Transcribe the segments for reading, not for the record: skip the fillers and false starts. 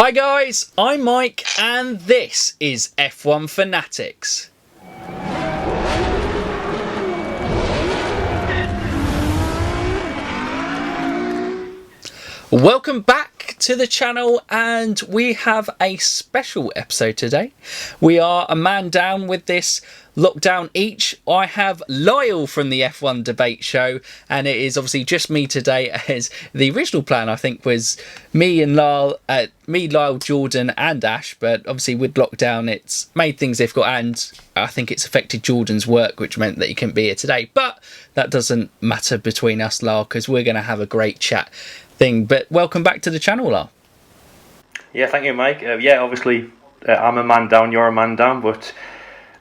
Hi guys, I'm Mike and this is F1 Fanatics. Welcome back to the channel, and we have a special episode today. We are a man down with this lockdown each. I have Lyle from the F1 debate show, and it is obviously just me today, as the original plan I think was me, Lyle, Jordan and Ash, but obviously with lockdown it's made things difficult, and I think it's affected Jordan's work, which meant that he couldn't be here today. But that doesn't matter between us, Lyle, because we're going to have a great chat thing. But welcome back to the channel, Lyle. Yeah, thank you, Mike. Obviously, I'm a man down, you're a man down, but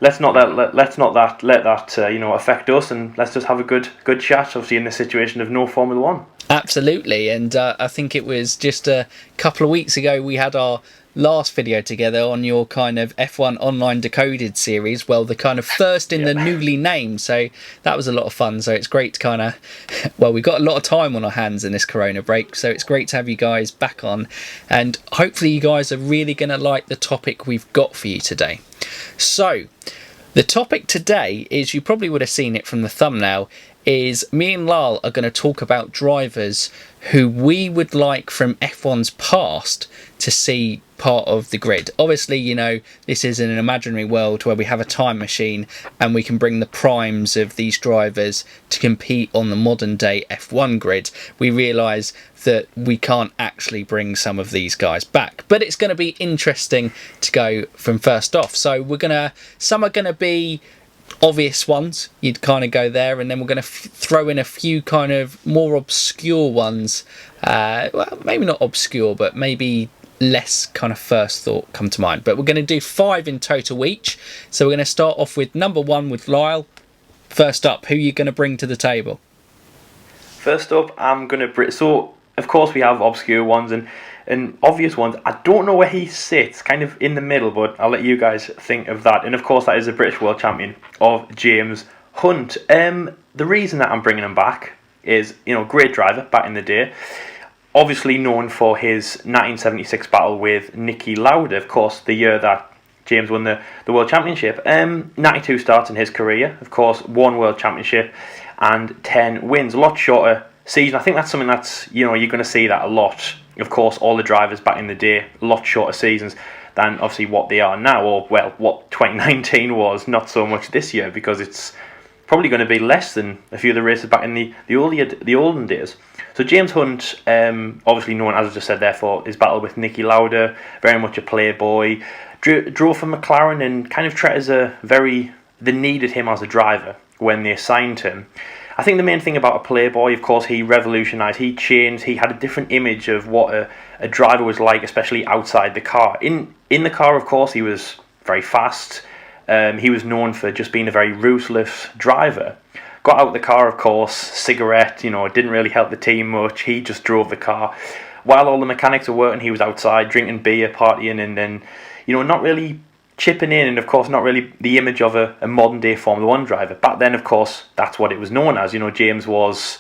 let's not let that affect us, and let's just have a good chat. Obviously, in the situation of no Formula One. Absolutely, and I think it was just a couple of weeks ago we had our last video together on your kind of F1 Online Decoded series. Well, the kind of first in the newly named, so that was a lot of fun. So it's great to kind of, well, we've got a lot of time on our hands in this Corona break, so it's great to have you guys back on, and hopefully you guys are really going to like the topic we've got for you today. So the topic today is, you probably would have seen it from the thumbnail, is me and Lyle are going to talk about drivers who we would like from F1's past to see part of the grid. Obviously, you know, this is in an imaginary world where we have a time machine and we can bring the primes of these drivers to compete on the modern day F1 grid. We realise that we can't actually bring some of these guys back, but it's going to be interesting to go from first off. So some are going to be obvious ones, you'd kind of go there, and then we're going to throw in a few kind of more obscure ones, well, maybe not obscure, but maybe less kind of first thought come to mind. But we're going to do 5 in total each. So we're going to start off with number 1 with Lyle. First up, who are you going to bring to the table? First up, I'm going to bring, so of course we have obscure ones and obvious ones. I don't know where he sits, kind of in the middle, but I'll let you guys think of that. And of course that is the British World Champion of James Hunt. The reason that I'm bringing him back is, you know, great driver back in the day. Obviously known for his 1976 battle with Niki Lauda, of course, the year that James won the World Championship. 92 starts in his career, of course, 1 World Championship and 10 wins. A lot shorter season. I think that's something that's, you know, you're going to see that a lot. Of course, all the drivers back in the day, a lot shorter seasons than obviously what they are now, or, well, what 2019 was, not so much this year, because it's probably going to be less than a few of the races back in the olden days. So James Hunt, obviously known, as I just said there, for his battle with Niki Lauda, very much a playboy, drove for McLaren and kind of treated they needed him as a driver when they signed him. I think the main thing about a playboy, of course, he revolutionised, he changed, he had a different image of what a driver was like, especially outside the car. In the car, of course, he was very fast. He was known for just being a very ruthless driver. Got out of the car, of course, cigarette, you know, it didn't really help the team much. He just drove the car. While all the mechanics were working, he was outside drinking beer, partying, and then, you know, not really chipping in, and of course not really the image of a modern day Formula 1 driver. Back then, of course, that's what it was known as. You know, James was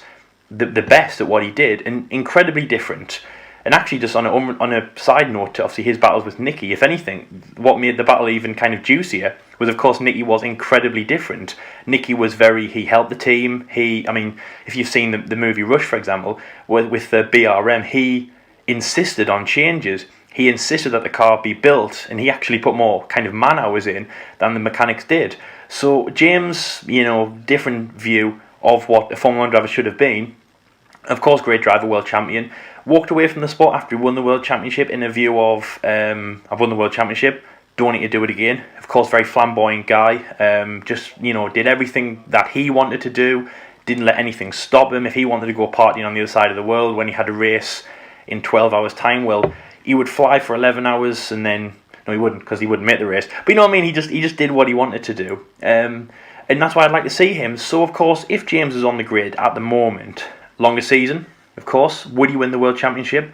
the best at what he did, and incredibly different. And actually, just on a side note to obviously his battles with Niki, if anything, what made the battle even kind of juicier was, of course, Niki was incredibly different. Niki was he helped the team. If you've seen the movie Rush, for example, with the BRM, he insisted on changes. He insisted that the car be built, and he actually put more kind of man hours in than the mechanics did. So James, you know, different view of what a Formula 1 driver should have been. Of course, great driver, world champion. Walked away from the sport after he won the World Championship in a view of, I've won the World Championship, don't need to do it again. Of course, very flamboyant guy. Just, you know, did everything that he wanted to do. Didn't let anything stop him. If he wanted to go partying on the other side of the world when he had a race in 12 hours time, well, he would fly for 11 hours and then, no, he wouldn't, because he wouldn't make the race. But you know what I mean? He just did what he wanted to do. And that's why I'd like to see him. So, of course, if James is on the grid at the moment, longer season, of course, would he win the World Championship?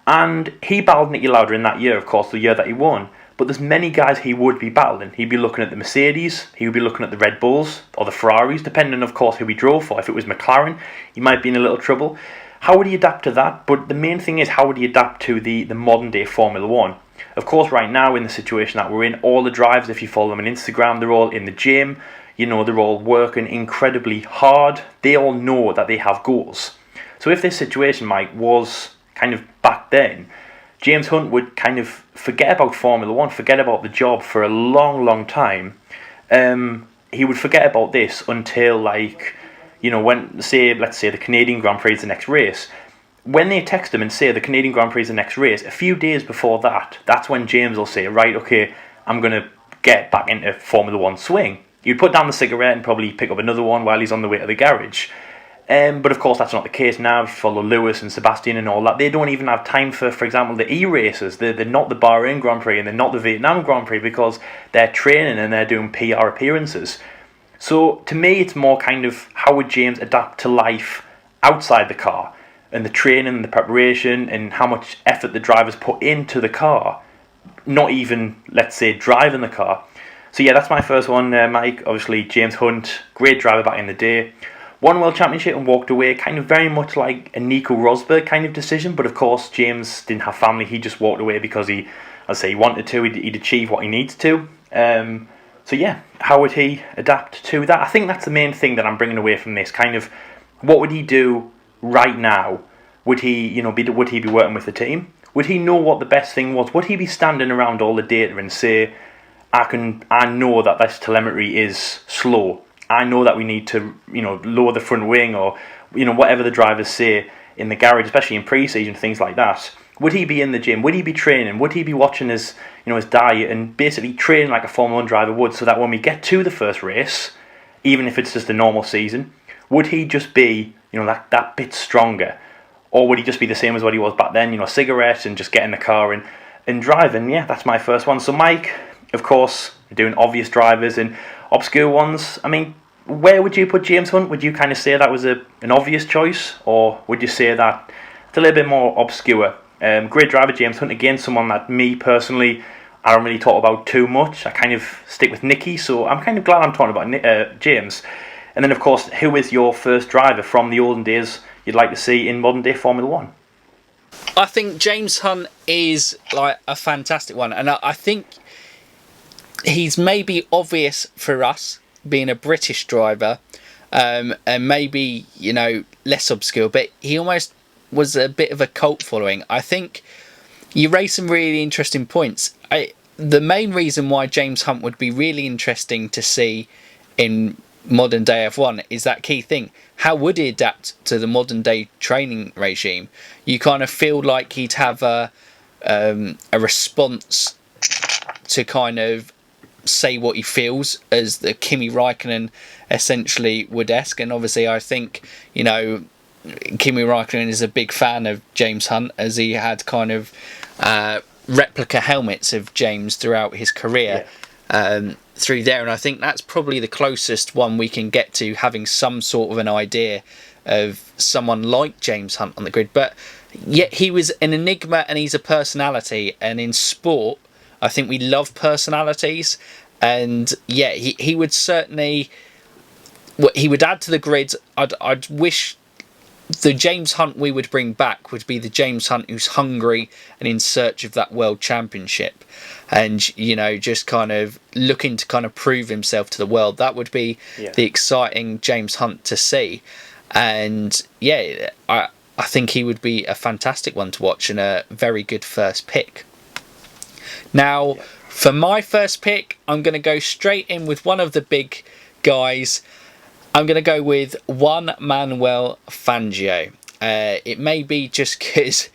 And he battled Niki Lauda in that year, of course, the year that he won. But there's many guys he would be battling. He'd be looking at the Mercedes, he would be looking at the Red Bulls, or the Ferraris, depending, of course, who he drove for. If it was McLaren, he might be in a little trouble. how would he adapt to that? But the main thing is, how would he adapt to the modern day Formula One? Of course, right now in the situation that we're in, all the drivers, if you follow them on Instagram, they're all in the gym. You know, they're all working incredibly hard. They all know that they have goals. So if this situation, Mike, was kind of back then, James Hunt would kind of forget about Formula One, forget about the job for a long, long time. He would forget about this until, like, you know, when, let's say the Canadian Grand Prix is the next race. When they text him and say the Canadian Grand Prix is the next race, a few days before that, that's when James will say, right, okay, I'm going to get back into Formula One swing. You'd put down the cigarette and probably pick up another one while he's on the way to the garage. But of course, that's not the case now. If you follow Lewis and Sebastian and all that, they don't even have time for example, the E-races. They're not the Bahrain Grand Prix and they're not the Vietnam Grand Prix because they're training and they're doing PR appearances. So to me, it's more kind of how would James adapt to life outside the car and the training and the preparation and how much effort the drivers put into the car, not even, let's say, driving the car. So yeah, that's my first one, Mike. Obviously, James Hunt, great driver back in the day. Won World Championship and walked away, kind of very much like a Nico Rosberg kind of decision. But of course, James didn't have family. He just walked away because he wanted to. He'd achieve what he needs to. So yeah, how would he adapt to that? I think that's the main thing that I'm bringing away from this. Kind of, what would he do right now? Would he, would he be working with the team? Would he know what the best thing was? Would he be standing around all the data and say, I know that this telemetry is slow. I know that we need to, lower the front wing or, whatever the drivers say in the garage, especially in pre-season, things like that. Would he be in the gym? Would he be training? Would he be watching his diet and basically training like a Formula 1 driver would, so that when we get to the first race, even if it's just a normal season, would he just be, that bit stronger? Or would he just be the same as what he was back then, cigarettes and just get in the car and drive? And yeah, that's my first one. So Mike, of course, doing obvious drivers and obscure ones. I mean, where would you put James Hunt? Would you kind of say that was an obvious choice? Or would you say that it's a little bit more obscure? Great driver, James Hunt. Again, someone that me personally, I don't really talk about too much. I kind of stick with Nicky, so I'm kind of glad I'm talking about James. And then, of course, who is your first driver from the olden days you'd like to see in modern day Formula 1? I think James Hunt is like a fantastic one, and I think he's maybe obvious for us being a British driver, and maybe less obscure, but he almost was a bit of a cult following. I think you raised some really interesting points. The main reason why James Hunt would be really interesting to see in modern day F1 is that key thing. How would he adapt to the modern day training regime? You kind of feel like he'd have a response to kind of say what he feels, as the Kimi Raikkonen essentially would esque. And obviously I think Kimi Raikkonen is a big fan of James Hunt, as he had kind of replica helmets of James throughout his career. Through there, and I think that's probably the closest one we can get to having some sort of an idea of someone like James Hunt on the grid. But yet he was an enigma, and he's a personality, and in sport I think we love personalities. And yeah, he would certainly, what he would add to the grid. I'd wish the James Hunt we would bring back would be the James Hunt who's hungry and in search of that world championship, and just kind of looking to kind of prove himself to the world. That would be the exciting James Hunt to see. And yeah, I think he would be a fantastic one to watch and a very good first pick. Now, for my first pick, I'm going to go straight in with one of the big guys. I'm going to go with Juan Manuel Fangio. It may be just because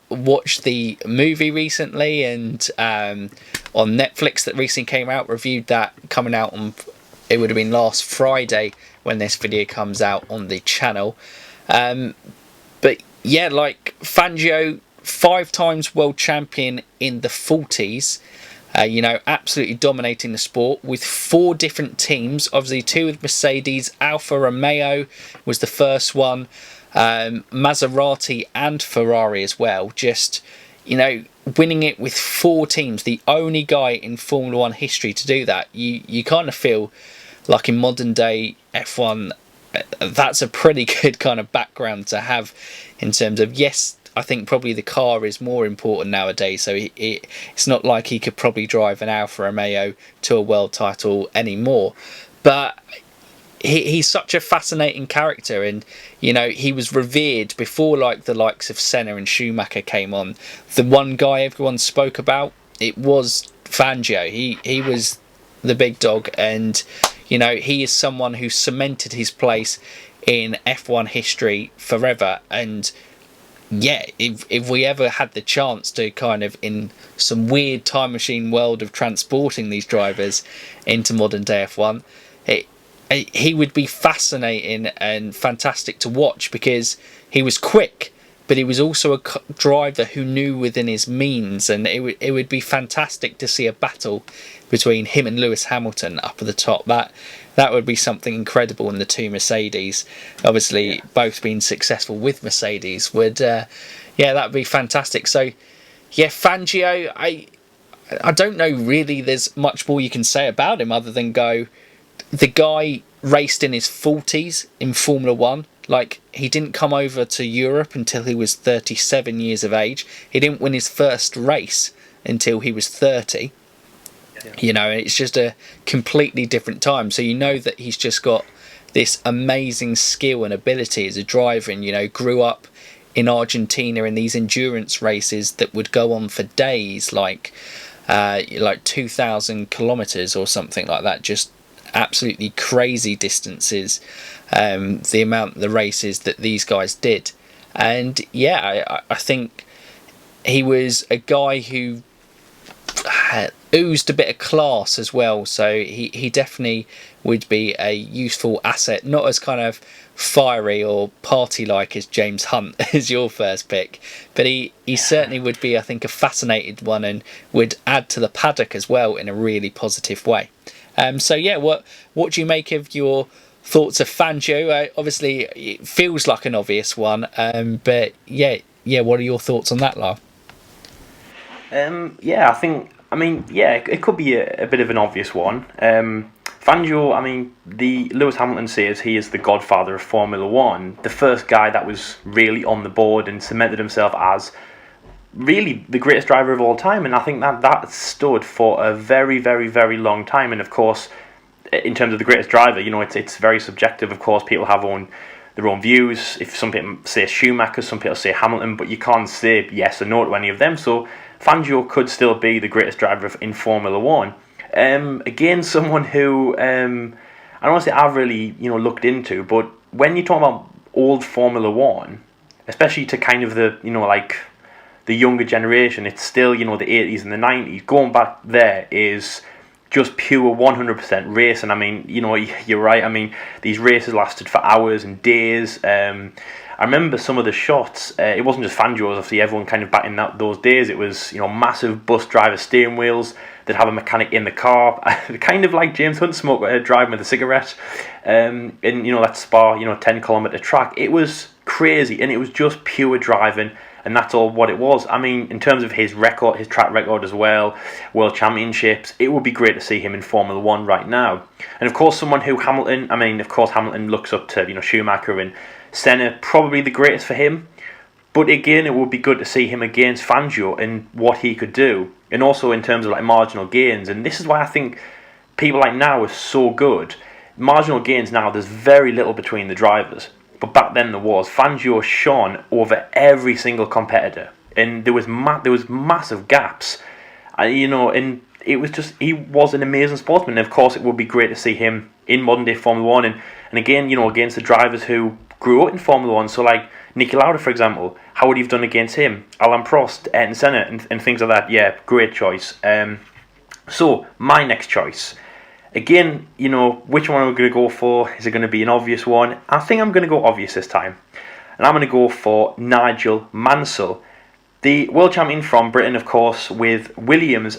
watched the movie recently, and on Netflix that recently came out, reviewed that, coming out on, it would have been last Friday when this video comes out on the channel. But yeah, like Fangio, 5 times world champion in the 40s. Absolutely dominating the sport with 4 different teams. Obviously 2 with Mercedes. Alfa Romeo was the first one. Maserati and Ferrari as well. Just, winning it with 4 teams. The only guy in Formula 1 history to do that. You kind of feel like in modern day F1, that's a pretty good kind of background to have in terms of, yes, I think probably the car is more important nowadays, so it's not like he could probably drive an Alfa Romeo to a world title anymore, but he's such a fascinating character, and he was revered before like the likes of Senna and Schumacher came on. The one guy everyone spoke about, it was Fangio. He was the big dog, and he is someone who cemented his place in F1 history forever. And yeah, if we ever had the chance to kind of, in some weird time machine world of transporting these drivers into modern day F1, he would be fascinating and fantastic to watch, because he was quick, but he was also a driver who knew within his means, and it would be fantastic to see a battle between him and Lewis Hamilton up at the top. That would be something incredible. And the two Mercedes, obviously both being successful with Mercedes, would that would be fantastic. So yeah, Fangio, I don't know really there's much more you can say about him other than go, the guy raced in his 40s in Formula 1. Like, he didn't come over to Europe until he was 37 years of age. He didn't win his first race until he was 30. It's just a completely different time. So that he's just got this amazing skill and ability as a driver, and grew up in Argentina in these endurance races that would go on for days, like 2,000 kilometers or something like that. Just absolutely crazy distances, the races that these guys did. And I think he was a guy who oozed a bit of class as well, so he definitely would be a useful asset, not as kind of fiery or party like as James Hunt as your first pick, but he certainly would be, I think, a fascinating one, and would add to the paddock as well in a really positive way. What do you make of your thoughts of Fangio? Obviously it feels like an obvious one, but what are your thoughts on that, Lyle? It could be a bit of an obvious one. Fangio, the Lewis Hamilton says he is the godfather of Formula 1, the first guy that was really on the board and cemented himself as really the greatest driver of all time, and I think that stood for a very, very, very long time. And of course, in terms of the greatest driver, it's very subjective. Of course, people have their own views. If some people say Schumacher, some people say Hamilton, but you can't say yes or no to any of them. So Fangio could still be the greatest driver in Formula 1. Again, someone who I don't want to say I've really looked into, but when you talk about old Formula 1, especially to kind of the the younger generation, it's still the 80s and the 90s. Going back there is just pure 100% racing. You're right. These races lasted for hours and days. I remember some of the shots. It wasn't just Fangio, obviously everyone kind of back in those days. It was massive bus driver steering wheels. They'd have a mechanic in the car, kind of like James Hunt driving with a cigarette, in that Spa 10-kilometer track. It was crazy, and it was just pure driving. And that's all what it was. In terms of his record, his track record as well, world championships, it would be great to see him in Formula 1 right now. And of course, someone who Hamilton looks up to, Schumacher and Senna, probably the greatest for him. But again, it would be good to see him against Fangio and what he could do. And also in terms of marginal gains. And this is why I think people like now are so good. Marginal gains now, there's very little between the drivers. But back then there was. Fangio shone over every single competitor, and there was massive gaps, and it was just, he was an amazing sportsman. And of course, it would be great to see him in modern day Formula 1, and again, against the drivers who grew up in Formula 1. So like Niki Lauda, for example, how would he have done against him? Alain Prost, and Senna, and things like that. Yeah, great choice. So my next choice. Again, which one am I going to go for? Is it going to be an obvious one? I think I'm going to go obvious this time. And I'm going to go for Nigel Mansell, the world champion from Britain, of course, with Williams.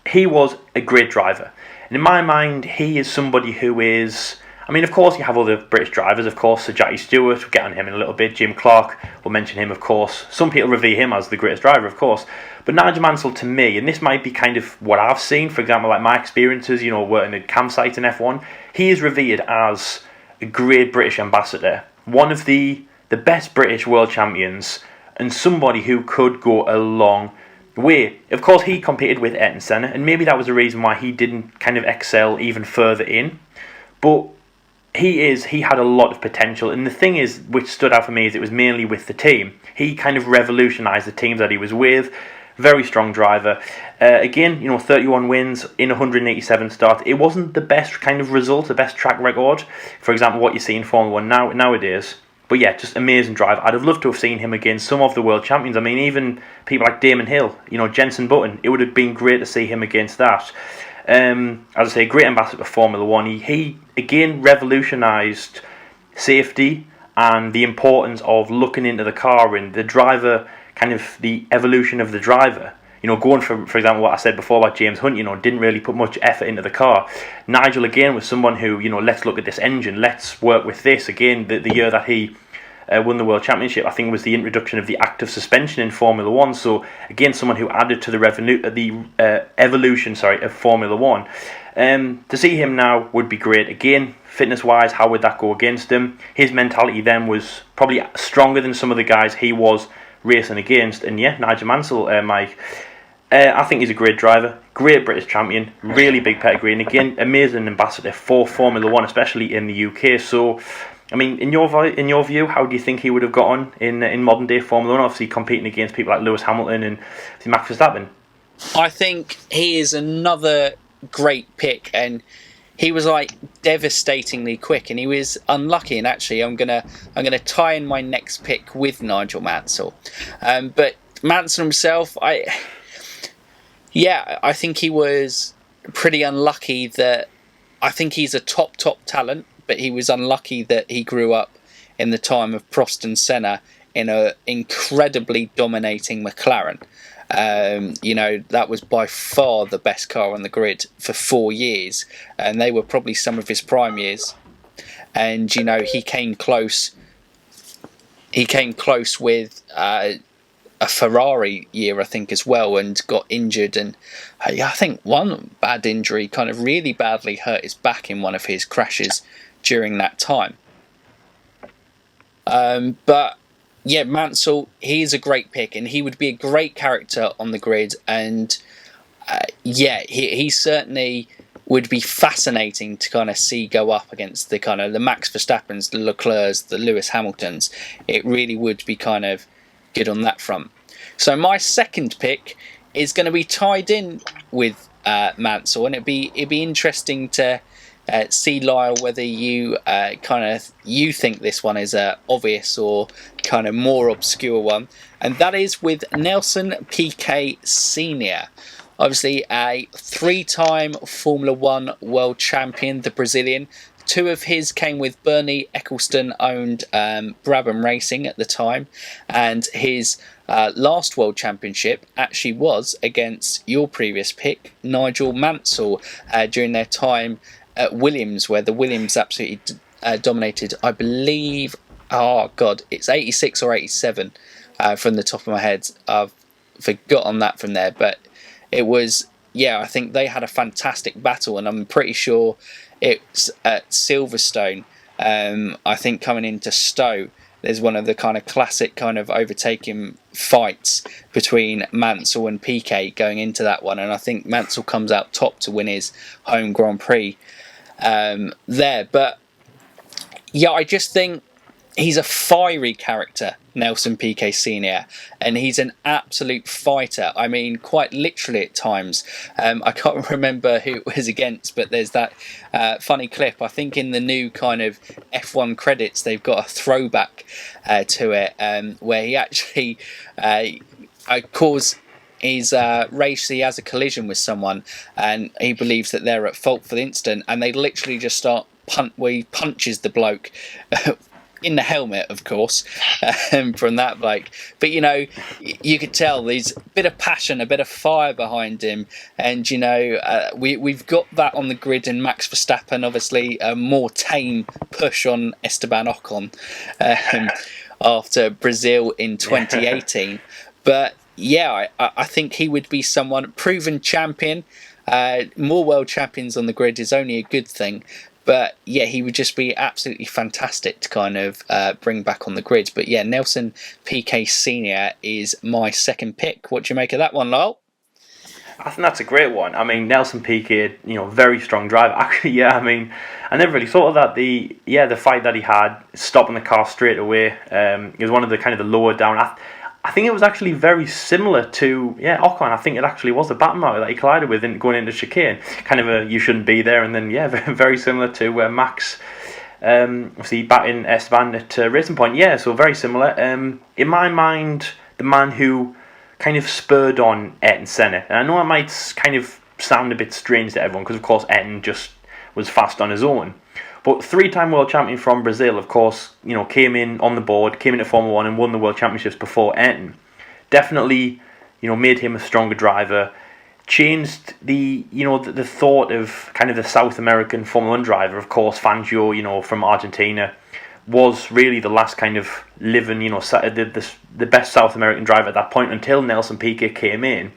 He was a great driver. And in my mind, he is somebody who is... of course, you have other British drivers, of course. So Jackie Stewart, we'll get on him in a little bit. Jim Clark, we'll mention him, of course. Some people revere him as the greatest driver, of course. But Nigel Mansell, to me, and this might be kind of what I've seen, for example, like my experiences, working at campsites in F1, he is revered as a great British ambassador, one of the best British world champions, and somebody who could go a long way. Of course, he competed with Ayrton Senna, and maybe that was the reason why he didn't kind of excel even further in. But he had a lot of potential, and the thing is, which stood out for me, is it was mainly with the team. He kind of revolutionised the teams that he was with. Very strong driver. Again, 31 wins in 187 starts. It wasn't the best kind of result, the best track record. For example, what you see in Formula One nowadays. But yeah, just amazing drive. I'd have loved to have seen him against some of the world champions. I mean, even people like Damon Hill, Jenson Button. It would have been great to see him against that. As I say, great ambassador for Formula One. He again revolutionised safety and the importance of looking into the car and the driver, kind of the evolution of the driver. Going from, for example, what I said before about James Hunt, didn't really put much effort into the car. Nigel, again, was someone who, let's look at this engine, let's work with this. Again, the year that he won the World Championship, I think it was the introduction of the active suspension in Formula One. So, again, someone who added to the evolution of Formula One. To see him now would be great. Again, fitness-wise, how would that go against him? His mentality then was probably stronger than some of the guys he was racing against. And yeah, Nigel Mansell, Mike, I think he's a great driver, great British champion, really big pedigree, and again, amazing ambassador for Formula One, especially in the UK. So, I mean, in your view, how do you think he would have got on in modern day Formula One? Obviously, competing against people like Lewis Hamilton and Max Verstappen. I think he is another great pick, and he was like devastatingly quick, and he was unlucky. And actually, I'm gonna tie in my next pick with Nigel Mansell, but Mansell himself, I think he was pretty unlucky. That I think he's a top talent, but he was unlucky that he grew up in the time of Prost and Senna in an incredibly dominating McLaren. That was by far the best car on the grid for 4 years, and they were probably some of his prime years. And he came close. He came close with a Ferrari year, I think, as well, and got injured. And I think one bad injury kind of really badly hurt his back in one of his crashes during that time. But yeah, Mansell, he's a great pick, and he would be a great character on the grid. And he certainly would be fascinating to kind of see go up against the kind of the Max Verstappens, the Leclercs, the Lewis Hamiltons. It really would be kind of good on that front. So my second pick is going to be tied in with Mansell, and it'd be interesting to see, Lyle, whether you you think this one is a obvious or kind of more obscure one, and that is with Nelson Piquet Sr. Obviously, a 3-time Formula One world champion, the Brazilian. 2 of his came with Bernie Ecclestone-owned Brabham Racing at the time, and his last world championship actually was against your previous pick, Nigel Mansell, during their time at Williams, where the Williams absolutely dominated. I believe, it's 86 or 87 from the top of my head. I've forgotten that from there, but it was, I think they had a fantastic battle, and I'm pretty sure it's at Silverstone. I think coming into Stowe, there's one of the kind of classic kind of overtaking fights between Mansell and Piquet going into that one, and I think Mansell comes out top to win his home Grand Prix there. But I just think he's a fiery character, Nelson Piquet Sr., and he's an absolute fighter. I mean, quite literally at times. I can't remember who it was against, but there's that funny clip. I think in the new kind of F1 credits, they've got a throwback to it where he actually his race, he has a collision with someone, and he believes that they're at fault for the incident, and they literally just start where he punches the bloke in the helmet, of course, from that bloke. But you could tell there's a bit of passion, a bit of fire behind him, and we've got that on the grid in Max Verstappen. Obviously, a more tame push on Esteban Ocon after Brazil in 2018. But I think he would be someone, proven champion. More world champions on the grid is only a good thing, But yeah, he would just be absolutely fantastic to kind of bring back on the grid. But yeah, Nelson Piquet Senior is my second pick. What do you make of that one, Lyle? I think that's a great one. I mean, Nelson Piquet, very strong driver. Actually, yeah, I mean, I never really thought of that. The fight that he had, stopping the car straight away. It was one of the kind of the lower down. I think it was actually very similar to Ocon. I think it actually was the baton motor that he collided with going into chicane. Kind of a you shouldn't be there, and then very similar to Max. Obviously, batting Esteban at Racing Point. Yeah, so very similar. In my mind, the man who kind of spurred on Ayrton Senna. And I know it might kind of sound a bit strange to everyone because, of course, Ayrton just was fast on his own. But three-time world champion from Brazil, of course, came in on the board, came into Formula 1 and won the world championships before Ayrton. Definitely, made him a stronger driver. Changed the thought of kind of the South American Formula 1 driver. Of course, Fangio, from Argentina, was really the last kind of living, the best South American driver at that point until Nelson Piquet came in.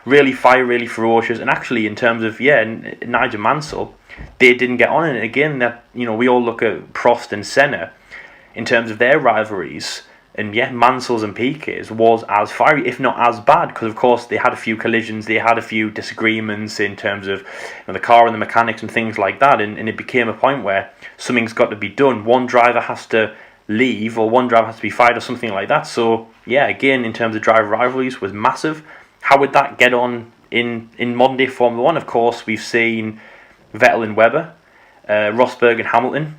Really fire, really ferocious, and actually in terms of Nigel Mansell, they didn't get on. And again, that we all look at Prost and Senna in terms of their rivalries, and Mansell's and Piquet's was as fiery, if not as bad, because of course they had a few collisions, they had a few disagreements in terms of the car and the mechanics and things like that, and it became a point where something's got to be done. One driver has to leave, or one driver has to be fired, or something like that. So again, in terms of driver rivalries, was massive. How would that get on in modern day Formula 1? Of course, we've seen Vettel and Webber, Rosberg and Hamilton.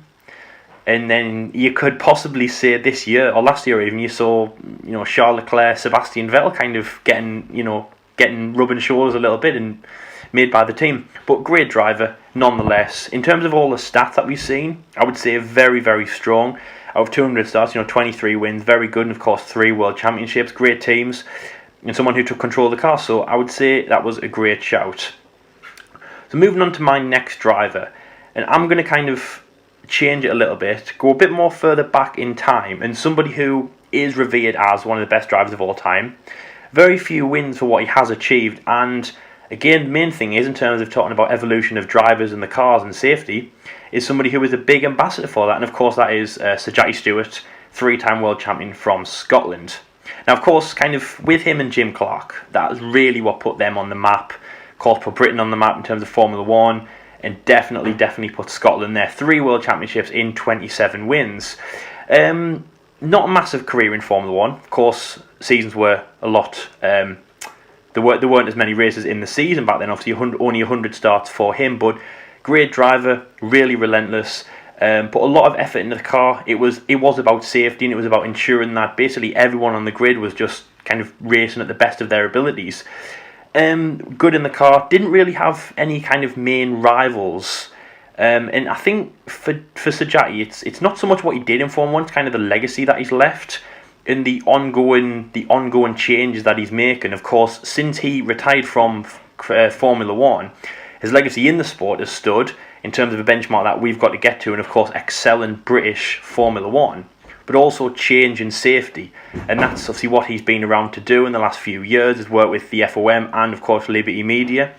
And then you could possibly say this year or last year even you saw Charles Leclerc, Sebastian Vettel kind of getting rubbing shoulders a little bit and made by the team. But great driver nonetheless. In terms of all the stats that we've seen, I would say very, very strong. Out of 200 starts, 23 wins, very good, and of course 3 world championships, great teams, and someone who took control of the car. So I would say that was a great shout. So moving on to my next driver, and I'm going to kind of change it a little bit, go a bit more further back in time, and somebody who is revered as one of the best drivers of all time. Very few wins for what he has achieved, and again, the main thing is, in terms of talking about evolution of drivers and the cars and safety, is somebody who is a big ambassador for that, and of course that is Sir Jackie Stewart, 3-time world champion from Scotland. Now, of course, kind of with him and Jim Clark, that is really what put them on the map, of course put Britain on the map in terms of Formula 1, and definitely put Scotland there. 3 world championships in 27 wins. Not a massive career in Formula 1. Of course, seasons were a lot. There weren't as many races in the season back then. Obviously, only 100 starts for him. But great driver, really relentless. Put a lot of effort into the car. It was about safety, and it was about ensuring that basically everyone on the grid was just kind of racing at the best of their abilities. Good in the car, didn't really have any kind of main rivals, and I think for Sir Jackie, it's not so much what he did in Formula 1, it's kind of the legacy that he's left and the ongoing changes that he's making. Of course, since he retired from Formula 1, his legacy in the sport has stood in terms of a benchmark that we've got to get to, and of course excel in British Formula 1, but also change in safety. And that's obviously what he's been around to do in the last few years, has worked with the FOM and of course Liberty Media.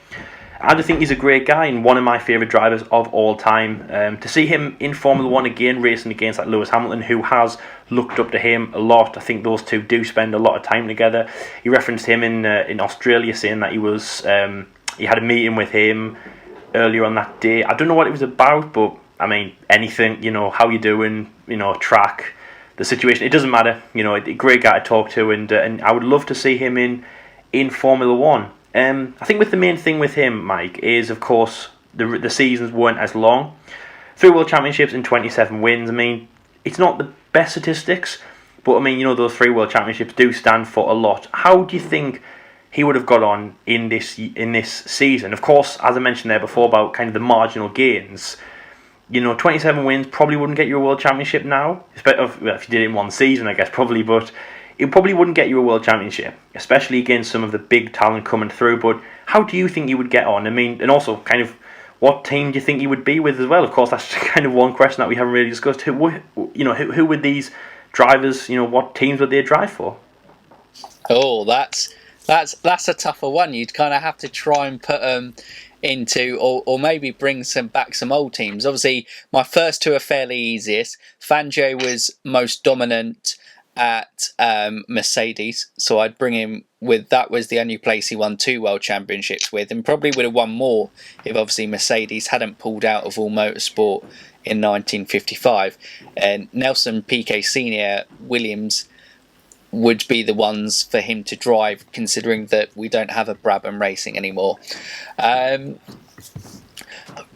I just think he's a great guy and one of my favourite drivers of all time. To see him in Formula 1 again, racing against like Lewis Hamilton, who has looked up to him a lot. I think those two do spend a lot of time together. He referenced him in Australia, saying that he had a meeting with him earlier on that day. I don't know what it was about, but I mean, anything, how you doing, track, the situation, it doesn't matter. A great guy to talk to, and I would love to see him in Formula 1. I think with the main thing with him, Mike, is of course the seasons weren't as long. 3 world championships and 27 wins. I mean, it's not the best statistics, but I mean, those 3 world championships do stand for a lot. How do you think he would have got on in this season? Of course, as I mentioned there before about kind of the marginal gains, 27 wins probably wouldn't get you a world championship now. If you did it in one season, I guess, probably, but it probably wouldn't get you a world championship, especially against some of the big talent coming through. But how do you think you would get on? I mean, and also kind of what team do you think you would be with as well? Of course, that's kind of one question that we haven't really discussed. Who would these drivers, what teams would they drive for? Oh, that's That's a tougher one. You'd kind of have to try and put them into, or maybe bring some old teams. Obviously, my first two are fairly easiest. Fangio was most dominant at Mercedes, so I'd bring him with. That was the only place he won 2 world championships with, and probably would have won more if obviously Mercedes hadn't pulled out of all motorsport in 1955. And Nelson Piquet Senior, Williams would be the ones for him to drive, considering that we don't have a Brabham Racing anymore.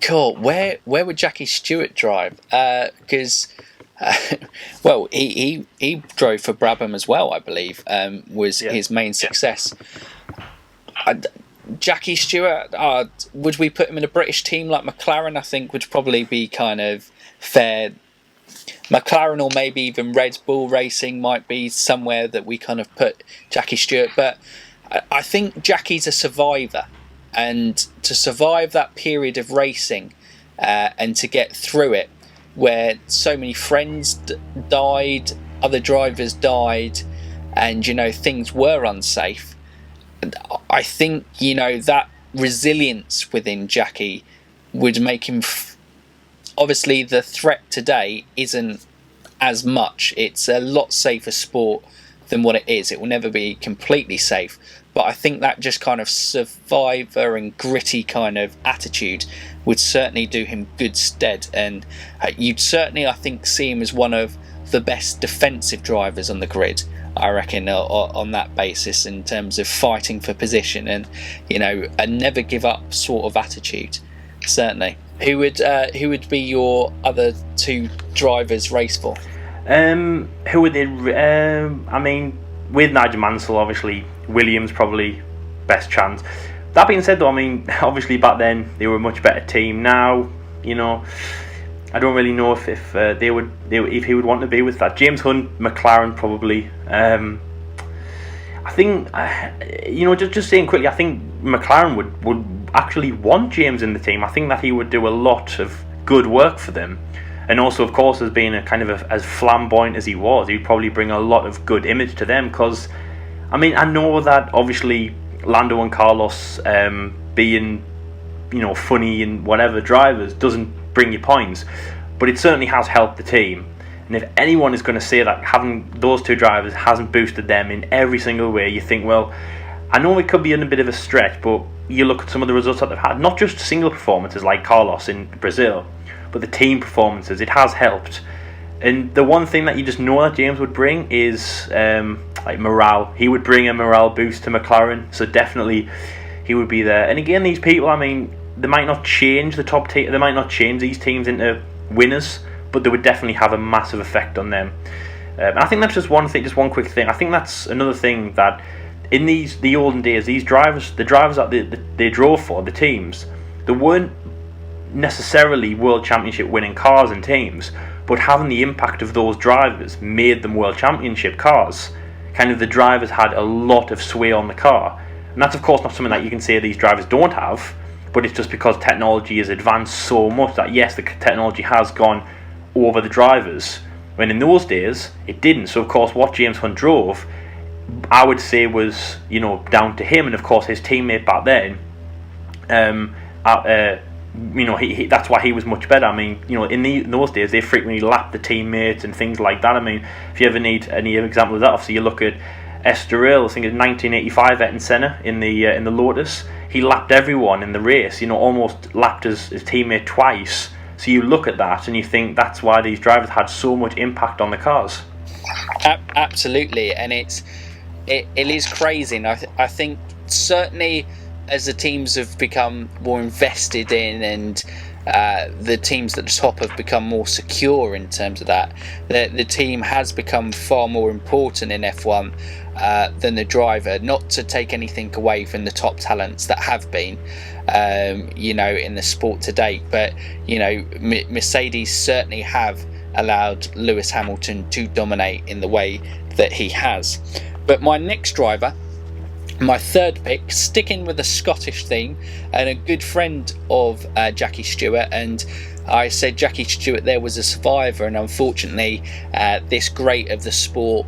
Cool. Where would Jackie Stewart drive? Because well, he drove for Brabham as well, I believe. Was his main success. Jackie Stewart, would we put him in a British team like McLaren? I think would probably be kind of fair. McLaren or maybe even Red Bull Racing might be somewhere that we kind of put Jackie Stewart. But I think Jackie's a survivor, and to survive that period of racing and to get through it, where so many friends died, other drivers died, and things were unsafe. I think that resilience within Jackie would make him. Obviously, the threat today isn't as much. It's a lot safer sport than what it is. It will never be completely safe. But I think that just kind of survivor and gritty kind of attitude would certainly do him good stead. And you'd certainly, I think, see him as one of the best defensive drivers on the grid, I reckon, on that basis, in terms of fighting for position and, a never give up sort of attitude. Certainly. Who would be your other 2 drivers race for? Who would they? I mean, with Nigel Mansell, obviously Williams probably best chance. That being said, though, I mean, obviously back then they were a much better team. Now, I don't really know if if he would want to be with that. James Hunt, McLaren probably. I think just saying quickly, I think McLaren would actually want James in the team. I think that he would do a lot of good work for them, and also, of course, as being as flamboyant as he was, he'd probably bring a lot of good image to them. Because, I mean, I know that obviously Lando and Carlos being funny and whatever drivers doesn't bring you points, but it certainly has helped the team. And if anyone is going to say that having those 2 drivers hasn't boosted them in every single way, you think, well, I know it could be in a bit of a stretch, but you look at some of the results that they've had, not just single performances like Carlos in Brazil, but the team performances, it has helped. And the one thing that you just know that James would bring is like morale. He would bring a morale boost to McLaren, so definitely he would be there. And again, these people, I mean, they might not change the top team, they might not change these teams into winners, but they would definitely have a massive effect on them. And I think that's just one thing, just one quick thing. I think that's another thing that in the olden days, the drivers that they drove for, the teams, they weren't necessarily world championship winning cars and teams, but having the impact of those drivers made them world championship cars. Kind of the drivers had a lot of sway on the car, and that's of course not something that you can say these drivers don't have, but it's just because technology has advanced so much that yes, the technology has gone over the drivers, when in those days it didn't. So of course what James Hunt drove, I would say, was down to him, and of course his teammate back then. That's why he was much better. I mean, in those days they frequently lapped the teammates and things like that. I mean, if you ever need any example of that, obviously you look at Estoril. I think in 1985, Ayrton Senna in the Lotus, he lapped everyone in the race. Almost lapped his teammate twice. So you look at that and you think that's why these drivers had so much impact on the cars. Absolutely, and it is crazy, and I think certainly as the teams have become more invested in, and the teams at the top have become more secure in terms of that, the team has become far more important in F1 than the driver. Not to take anything away from the top talents that have been in the sport to date, but Mercedes certainly have allowed Lewis Hamilton to dominate in the way that he has. But my next driver, my third pick, sticking with the Scottish theme, and a good friend of Jackie Stewart, and I said Jackie Stewart there was a survivor, and unfortunately this great of the sport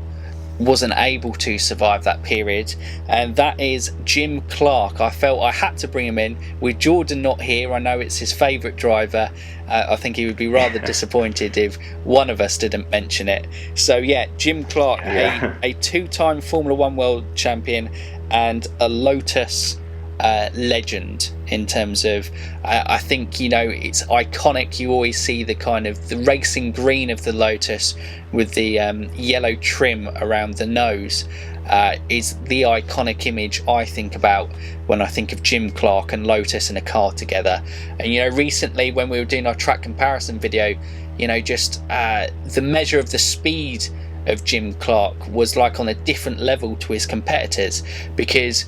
wasn't able to survive that period, and that is Jim Clark. I felt I had to bring him in. With Jordan not here, I know it's his favourite driver. I think he would be rather disappointed if one of us didn't mention it. So yeah, Jim Clark, a two-time Formula One world champion and a Lotus legend in terms of I think, you know, it's iconic. You always see the kind of the racing green of the Lotus with the yellow trim around the nose is the iconic image I think about when I think of Jim Clark and Lotus in a car together. And you know, recently when we were doing our track comparison video, you know, just the measure of the speed of Jim Clark was like on a different level to his competitors, because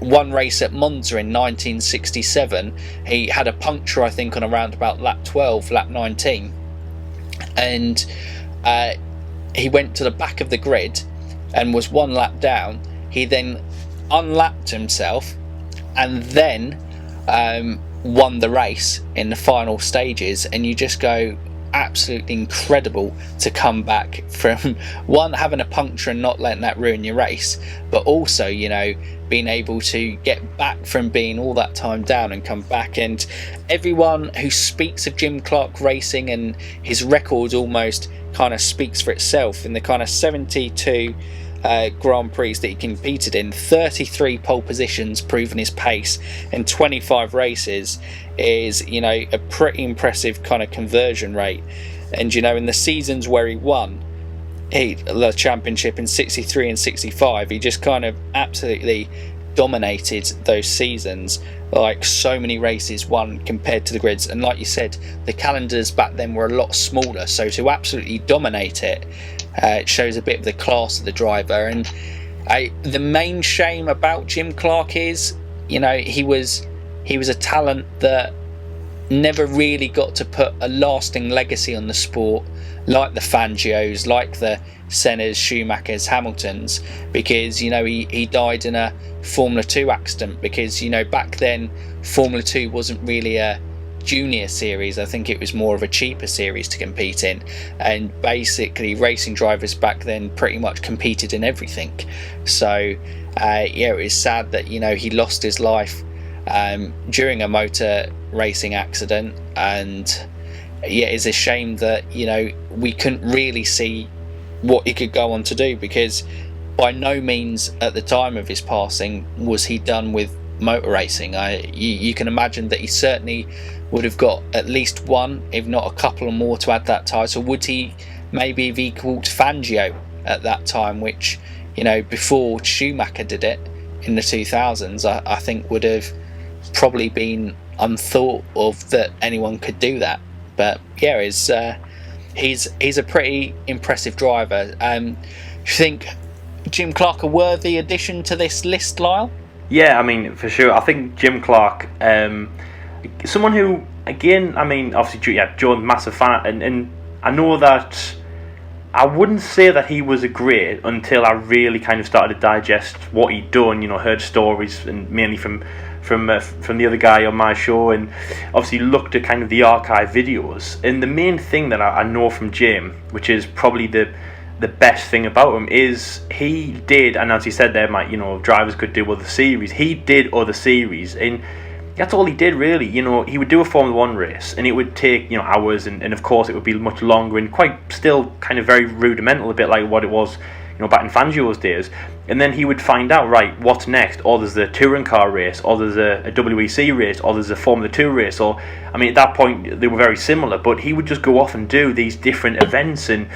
one race at Monza in 1967 he had a puncture, I think, on around about lap 12, lap 19, and he went to the back of the grid and was one lap down. He then unlapped himself and then won the race in the final stages, and you just go, absolutely incredible to come back from one, having a puncture and not letting that ruin your race, but also, you know, being able to get back from being all that time down and come back. And everyone who speaks of Jim Clark racing and his record almost kind of speaks for itself. In the kind of 72 Grand Prix that he competed in, 33 pole positions, proving his pace in 25 races is, you know, a pretty impressive kind of conversion rate. And you know, in the seasons where he won the championship in 63 and 65, he just kind of absolutely dominated those seasons. Like, so many races won compared to the grids, and like you said, the calendars back then were a lot smaller, so to absolutely dominate it, it shows a bit of the class of the driver. And the main shame about Jim Clark is, you know, he was a talent that never really got to put a lasting legacy on the sport, like the Fangios, like the Sennas, Schumachers, Hamiltons, because, you know, he died in a Formula 2 accident, because, you know, back then Formula 2 wasn't really a junior series. I think it was more of a cheaper series to compete in, and basically racing drivers back then pretty much competed in everything. So it was sad that, you know, he lost his life during a motor racing accident, and it's a shame that, you know, we couldn't really see what he could go on to do, because by no means at the time of his passing was he done with motor racing. You can imagine that he certainly would have got at least one, if not a couple or more, to add that title. Would he maybe have equalled Fangio at that time, which, you know, before Schumacher did it in the 2000s, I think would have probably been unthought of that anyone could do that. But yeah, he's a pretty impressive driver. Do you think Jim Clark a worthy addition to this list, Lyle? Yeah, I mean, for sure. I think Jim Clark, someone who, again, I mean, obviously, John's massive fan, and I know that I wouldn't say that he was a great until I really kind of started to digest what he'd done. You know, heard stories, and mainly from the other guy on my show, and obviously looked at kind of the archive videos. And the main thing that I know from Jim, which is probably the best thing about him, is he did, and as he said there, you know, drivers could do other series. He did other series, and that's all he did really. You know, he would do a Formula 1 race, and it would take, you know, hours, and of course it would be much longer and quite still kind of very rudimental, a bit like what it was, you know, back in Fangio's days. And then he would find out, right, what's next? Or there's a touring car race, or there's a WEC race, or there's a Formula 2 race. Or, I mean, at that point they were very similar, but he would just go off and do these different events. And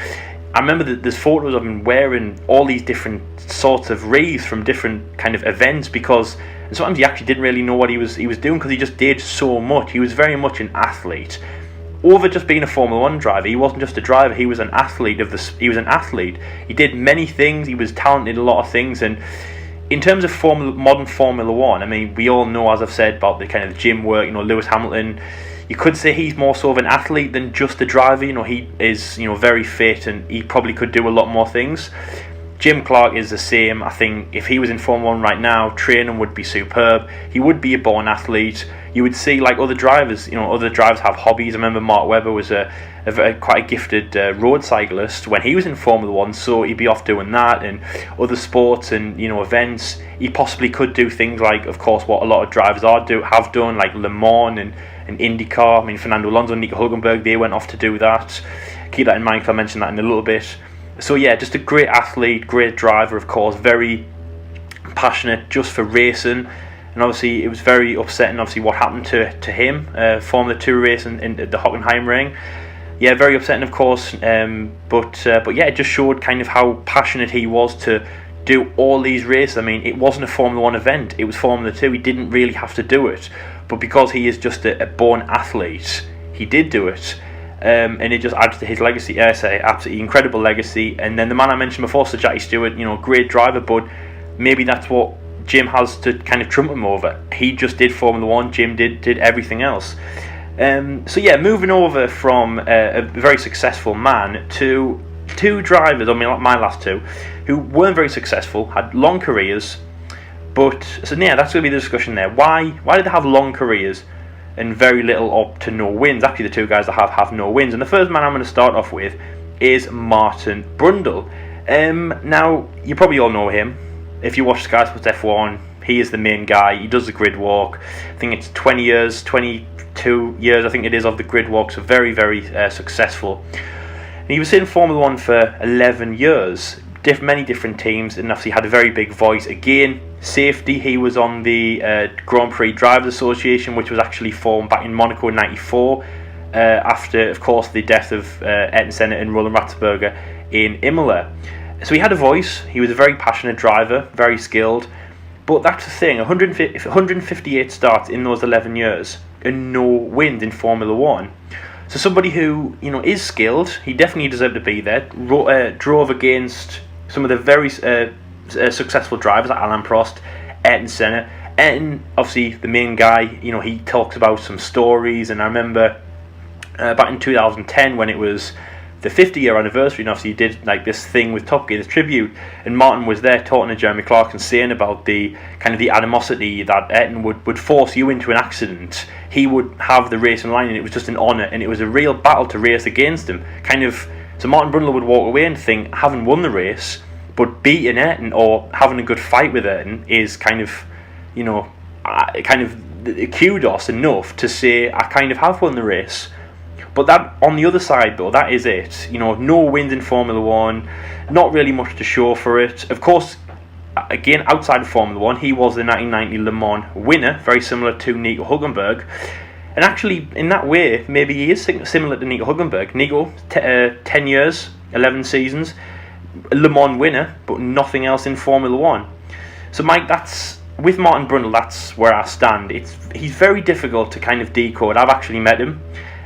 I remember that there's photos of him wearing all these different sorts of wreaths from different kind of events, because sometimes he actually didn't really know what he was doing, because he just did so much. He was very much an athlete. Over just being a Formula 1 driver, he wasn't just a driver, he was an athlete he was an athlete. He did many things, he was talented in a lot of things. And in terms of modern Formula 1, I mean, we all know, as I've said, about the kind of gym work, you know, Lewis Hamilton. You could say he's more so of an athlete than just a driver. You know, he is, you know, very fit, and he probably could do a lot more things. Jim Clark is the same. I think if he was in Formula 1 right now, training would be superb. He would be a born athlete. You would see like other drivers, other drivers have hobbies. I remember Mark Webber was quite a gifted road cyclist when he was in Formula 1, so he'd be off doing that and other sports and events. He possibly could do things like, of course, what a lot of drivers have done, like Le Mans and IndyCar. I mean, Fernando Alonso and Nico Hülkenberg, they went off to do that. Keep that in mind because I'll mention that in a little bit. So yeah, just a great athlete, great driver, of course, very passionate just for racing. And obviously it was very upsetting, obviously, what happened to him, Formula 2 race in the Hockenheimring. Yeah, very upsetting, of course, but yeah, it just showed kind of how passionate he was to do all these races. I mean, it wasn't a Formula 1 event, it was Formula 2. He didn't really have to do it, but because he is just a born athlete, he did do it. And it just adds to his legacy. Absolutely incredible legacy. And then the man I mentioned before, Sir Jackie Stewart, great driver, but maybe that's what Jim has to kind of trump him over. He just did Formula 1, Jim did everything else. So yeah, moving over from a very successful man to two drivers, I mean like my last two, who weren't very successful, had long careers, but so yeah, that's going to be the discussion there. Why did they have long careers and very little up to no wins? Actually, the two guys that have no wins. And the first man I'm going to start off with is Martin Brundle. Now, you probably all know him. If you watch Sky Sports F1, he is the main guy. He does the grid walk. I think it's 22 years, I think it is, of the grid walk. So very, very successful. And he was in Formula 1 for 11 years. Many different teams, and obviously had a very big voice. Again, safety, he was on the Grand Prix Drivers Association, which was actually formed back in Monaco in 94, after, of course, the death of Ayrton Senna and Roland Ratzenberger in Imola. So he had a voice, he was a very passionate driver, very skilled, but that's the thing, 158 starts in those 11 years, and no wins in Formula 1. So somebody who, is skilled, he definitely deserved to be there, drove against some of the very successful drivers like Alain Prost, Ayrton Senna, and obviously the main guy, he talks about some stories. And I remember back in 2010 when it was the 50-year anniversary, and obviously he did like this thing with Top Gear, this tribute, and Martin was there talking to Jeremy Clarkson, saying about the kind of the animosity that Ayrton would force you into an accident. He would have the race in line, and it was just an honour, and it was a real battle to race against him. So Martin Brundle would walk away and think, having won the race, but beating Ayrton or having a good fight with Ayrton is kind of kudos enough to say, I kind of have won the race. But that, on the other side though, that is it. No wins in Formula 1, not really much to show for it. Of course, again, outside of Formula 1, he was the 1990 Le Mans winner, very similar to Nico Hülkenberg. And actually, in that way, maybe he is similar to Nico Hülkenberg. Nico, 10 years, 11 seasons, Le Mans winner, but nothing else in Formula 1. So Mike, with Martin Brundle, that's where I stand. He's very difficult to kind of decode. I've actually met him.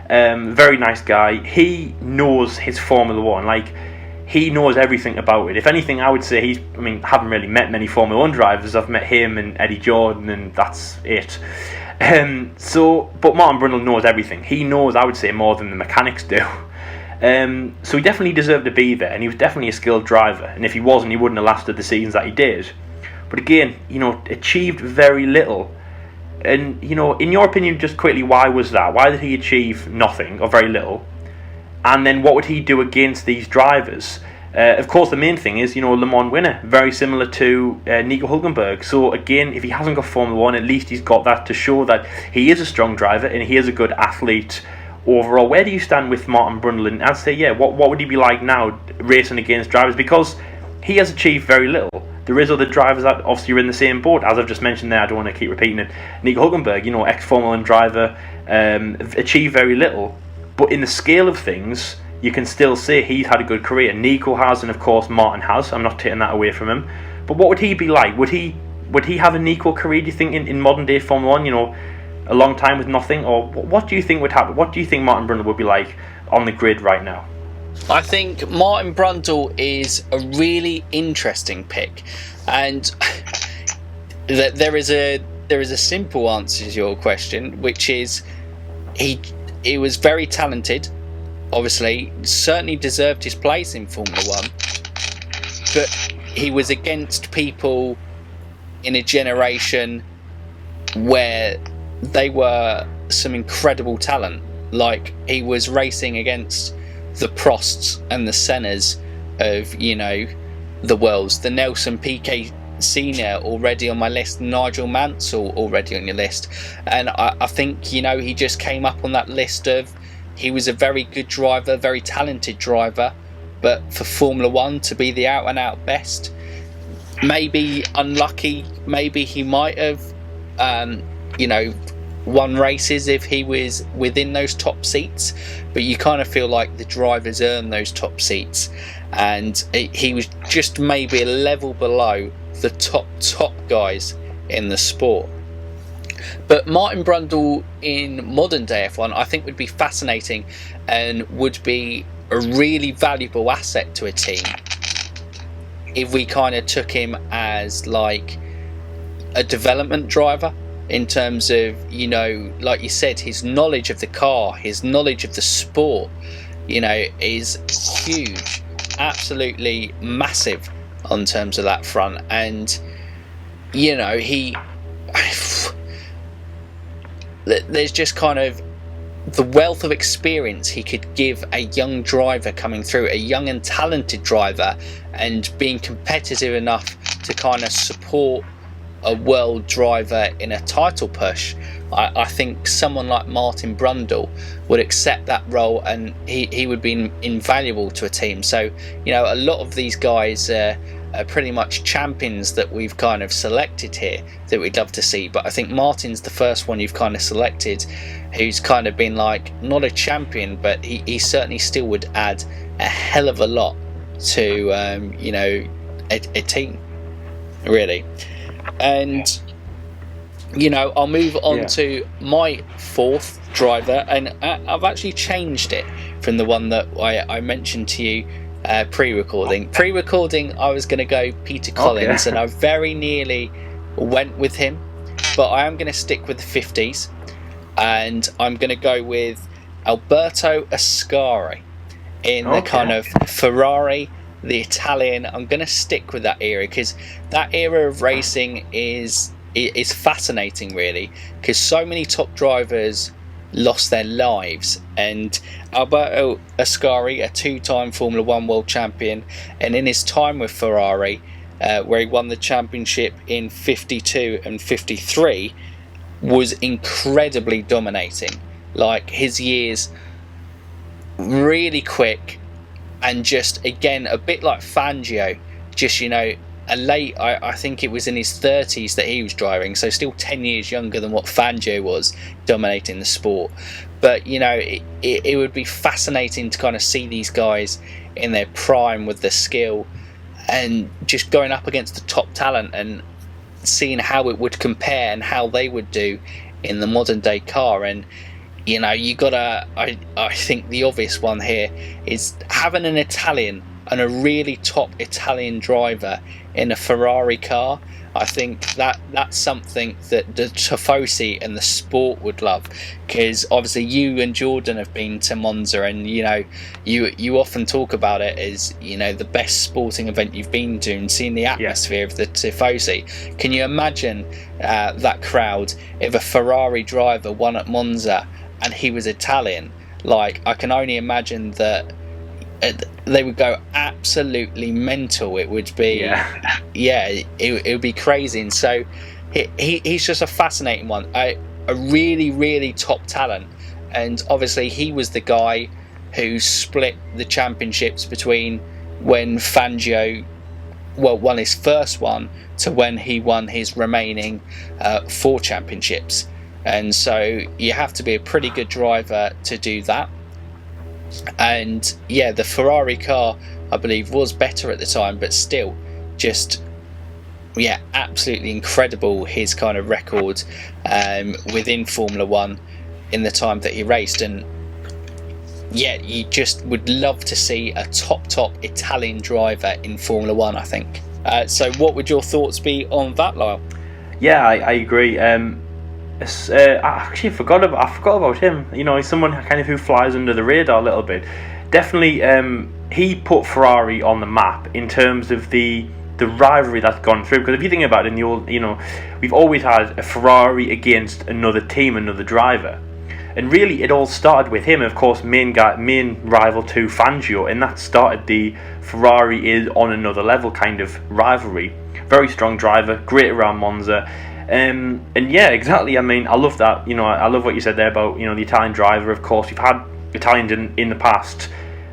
Very nice guy. He knows his Formula 1. He knows everything about it. If anything, I would say I haven't really met many Formula 1 drivers. I've met him and Eddie Jordan, and that's it. But Martin Brundle knows everything. He knows, I would say, more than the mechanics do. So he definitely deserved to be there, and he was definitely a skilled driver. And if he wasn't, he wouldn't have lasted the seasons that he did. But again, achieved very little. And, in your opinion, just quickly, why was that? Why did he achieve nothing or very little? And then what would he do against these drivers? Of course, the main thing is, Le Mans winner, very similar to Nico Hülkenberg. So again, if he hasn't got Formula 1, at least he's got that to show that he is a strong driver and he is a good athlete overall. Where do you stand with Martin Brundle? And I'd say, what would he be like now racing against drivers? Because he has achieved very little. There is other drivers that obviously are in the same boat, as I've just mentioned there. I don't want to keep repeating it. Nico Hülkenberg, ex-Formula 1 driver, achieved very little. But in the scale of things, you can still say he's had a good career. Nico has, and of course Martin has. I'm not taking that away from him. But what would he be like? Would he have an equal career, do you think, in modern day Formula 1? A long time with nothing? Or what do you think would happen? What do you think Martin Brundle would be like on the grid right now? I think Martin Brundle is a really interesting pick, and there is a simple answer to your question, which is he was very talented. Obviously, certainly deserved his place in Formula 1, but he was against people in a generation where they were some incredible talent. Like, he was racing against the Prosts and the Sennas of, you know, the worlds. The Nelson Piquet Senior already on my list, Nigel Mansell already on your list. And I think, you know, he just came up on that list of, he was a very good driver, very talented driver, but for Formula One to be the out and out best, maybe unlucky, maybe he might have, you know, won races if he was within those top seats, but you kind of feel like the drivers earn those top seats, and he was just maybe a level below the top guys in the sport. But Martin Brundle in modern day F1 I think would be fascinating and would be a really valuable asset to a team if we kind of took him as like a development driver, in terms of, you know, like you said, his knowledge of the car, his knowledge of the sport, you know, is huge, absolutely massive on terms of that front. And, you know, there's just kind of the wealth of experience he could give a young driver coming through, a young and talented driver, and being competitive enough to kind of support a world driver in a title push. I think someone like Martin Brundle would accept that role, and he would be invaluable to a team. So, you know, a lot of these guys are pretty much champions that we've kind of selected here that we'd love to see. But I think Martin's the first one you've kind of selected who's kind of been like, not a champion, but he certainly still would add a hell of a lot to, you know, a team, really. And, you know, I'll move on to my fourth driver, and I've actually changed it from the one that I mentioned to you pre-recording. Pre-recording, I was going to go Peter Collins, and I very nearly went with him, but I am going to stick with the 50s, and I'm going to go with Alberto Ascari in the kind of Ferrari, the Italian. I'm going to stick with that era because that era of racing is fascinating, really, because so many top drivers lost their lives. And Alberto Ascari, a two-time Formula One world champion, and in his time with Ferrari, where he won the championship in 52 and 53, was incredibly dominating. Like, his years really quick, and just, again, a bit like Fangio, just, you know, a late, I think it was in his 30s that he was driving, so still 10 years younger than what Fangio was, dominating the sport. But, you know, it would be fascinating to kind of see these guys in their prime with the skill and just going up against the top talent and seeing how it would compare and how they would do in the modern day car. And, you know, you gotta, I think the obvious one here is having an Italian and a really top Italian driver in a Ferrari car. I think that's something that the Tifosi and the sport would love, because obviously you and Jordan have been to Monza, and, you know, you often talk about it as, you know, the best sporting event you've been to, and seeing the atmosphere of the Tifosi. Can you imagine that crowd if a Ferrari driver won at Monza and he was Italian? Like, I can only imagine that they would go absolutely mental. It would be, it would be crazy. And so he's just a fascinating one, a really, really top talent. And obviously he was the guy who split the championships between when Fangio won his first one to when he won his remaining 4 championships. And so you have to be a pretty good driver to do that. And yeah, the Ferrari car, I believe, was better at the time, but still, just, yeah, absolutely incredible, his kind of record within Formula One in the time that he raced. And yeah, you just would love to see a top Italian driver in Formula One, I think. So what would your thoughts be on that, Lyle? Yeah, I agree. I actually forgot about him. You know, he's someone kind of who flies under the radar a little bit. Definitely, he put Ferrari on the map in terms of the the rivalry that's gone through. Because if you think about it, in the old, we've always had a Ferrari against another team, another driver. And really, it all started with him, of course, main rival to Fangio, and that started the Ferrari is on another level kind of rivalry. Very strong driver, great around Monza, and yeah, exactly. I mean, I love that. I love what you said there about the Italian driver. Of course, we've had Italians in the past.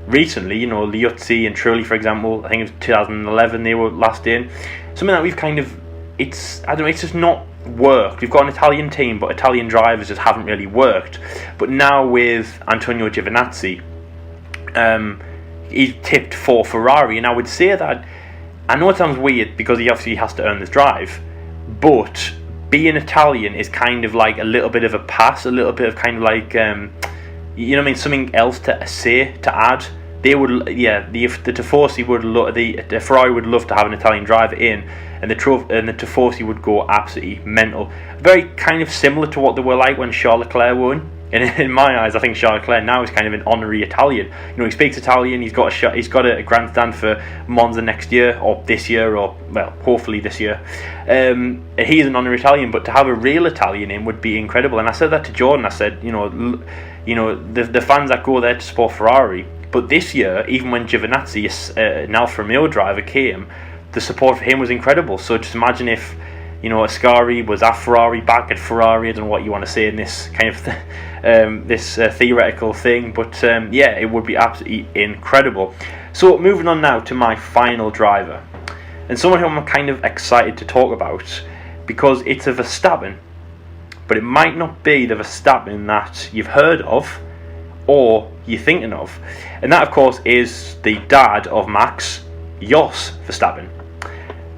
Recently, Liuzzi and Trulli, for example. I think it was 2011 they were last in. Something that we've kind of, it's just not worked. We've got an Italian team, but Italian drivers just haven't really worked. But now with Antonio Giovinazzi, he's tipped for Ferrari, and I would say that, I know it sounds weird because he obviously has to earn this drive, but being Italian is kind of like a little bit of a pass, a little bit of kind of like, something else to say, to add. They would, the Tifosi would the Ferrari would love to have an Italian driver in, and the Tifosi would go absolutely mental. Very kind of similar to what they were like when Charles Leclerc won. And in my eyes, I think Charles Leclerc now is kind of an honorary Italian. He speaks Italian. He's got a grandstand for Monza next year, or this year, or well, hopefully this year. He's an honorary Italian, but to have a real Italian in would be incredible. And I said that to Jordan. I said, the fans that go there to support Ferrari. But this year, even when Giovinazzi, an Alfa Romeo driver, came, the support for him was incredible. So just imagine if Ascari was at Ferrari, back at Ferrari. I don't know what you want to say in this kind of this theoretical thing, but it would be absolutely incredible. So moving on now to my final driver, and someone who I'm kind of excited to talk about, because it's a Verstappen, but it might not be the Verstappen that you've heard of or you're thinking of, and that of course is the dad of Max, Jos Verstappen.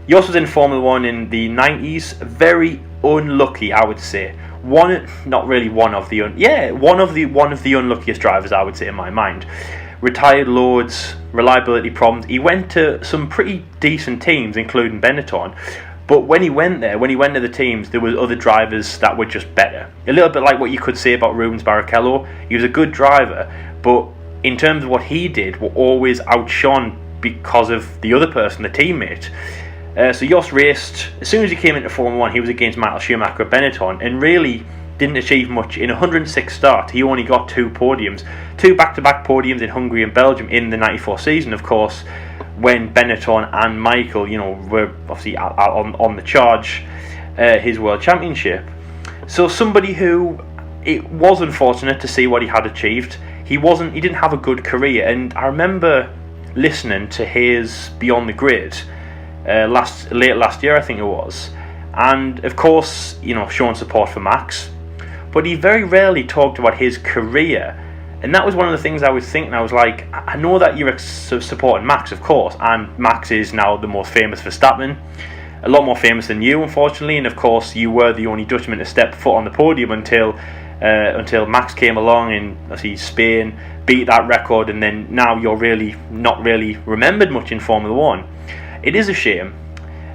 Jos was in Formula 1 in the 90s, very unlucky, I would say. One of the unluckiest drivers, I would say, in my mind. Retired loads, reliability problems. He went to some pretty decent teams, including Benetton. But when he went to the teams, there was other drivers that were just better. A little bit like what you could say about Rubens Barrichello. He was a good driver, but in terms of what he did, were always outshone because of the other person, the teammate. So Jos raced, as soon as he came into Formula 1, he was against Michael Schumacher at Benetton, and really didn't achieve much. In 106 starts, he only got 2 podiums. 2 back-to-back podiums in Hungary and Belgium in the 94 season, of course, when Benetton and Michael, were obviously on the charge, his World Championship. So somebody who, it was unfortunate to see what he had achieved. He didn't have a good career, and I remember listening to his Beyond the Grid, late last year, I think it was, and of course, showing support for Max, but he very rarely talked about his career, and that was one of the things I was thinking. I was like, I know that you're supporting Max, of course, and Max is now the most famous Verstappen, a lot more famous than you, unfortunately, and of course, you were the only Dutchman to step foot on the podium until Max came along in, Spain, beat that record, and then now you're really not really remembered much in Formula 1. It is a shame.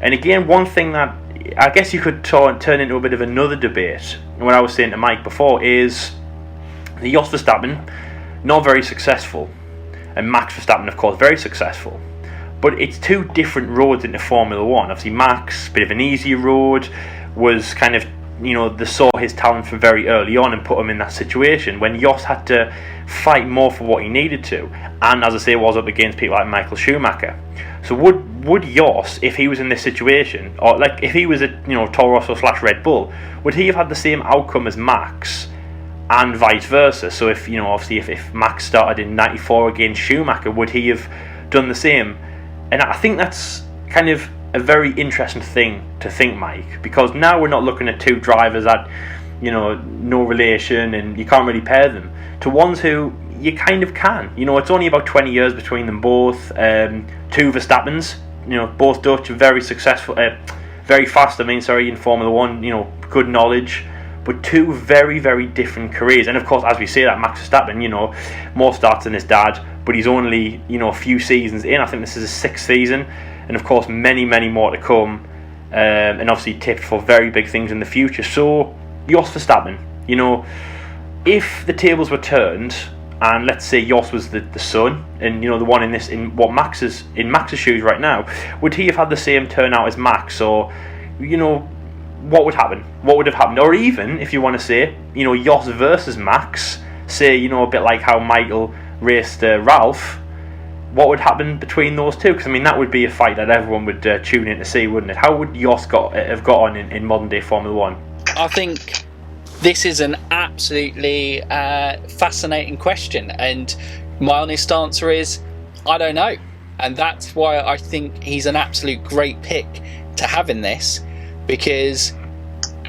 And again, one thing that I guess you could turn into a bit of another debate, what I was saying to Mike before, is the Jos Verstappen, not very successful, and Max Verstappen, of course, very successful. But it's 2 different roads into Formula 1. Obviously, Max, bit of an easier road, was kind of, they saw his talent from very early on and put him in that situation when Jos had to fight more for what he needed to, and as I say, was up against people like Michael Schumacher. So would Jos, if he was in this situation, or like if he was at Toro Rosso / Red Bull, would he have had the same outcome as Max, and vice versa? So if obviously if Max started in '94 against Schumacher, would he have done the same? And I think that's kind of a very interesting thing to think, Mike, because now we're not looking at 2 drivers that no relation, and you can't really pair them, to ones who you kind of can. It's only about 20 years between them both. 2 Verstappens, both Dutch, very successful, very fast. In Formula 1, good knowledge, but 2 very, very different careers. And of course, as we say that, Max Verstappen, more starts than his dad, but he's only a few seasons in. I think this is his 6th season, and of course, many, many more to come. And obviously tipped for very big things in the future. So Jos Verstappen, if the tables were turned and let's say Jos was the son, and the one in Max's shoes right now, would he have had the same turnout as Max? Or what would happen? What would have happened? Or even if you want to say Jos versus Max, say a bit like how Michael raced Ralph. What would happen between those two? Because that would be a fight that everyone would tune in to see, wouldn't it? How would Jos have got on in modern day Formula One? I think this is an absolutely fascinating question, and my honest answer is I don't know, and that's why I think he's an absolute great pick to have in this, because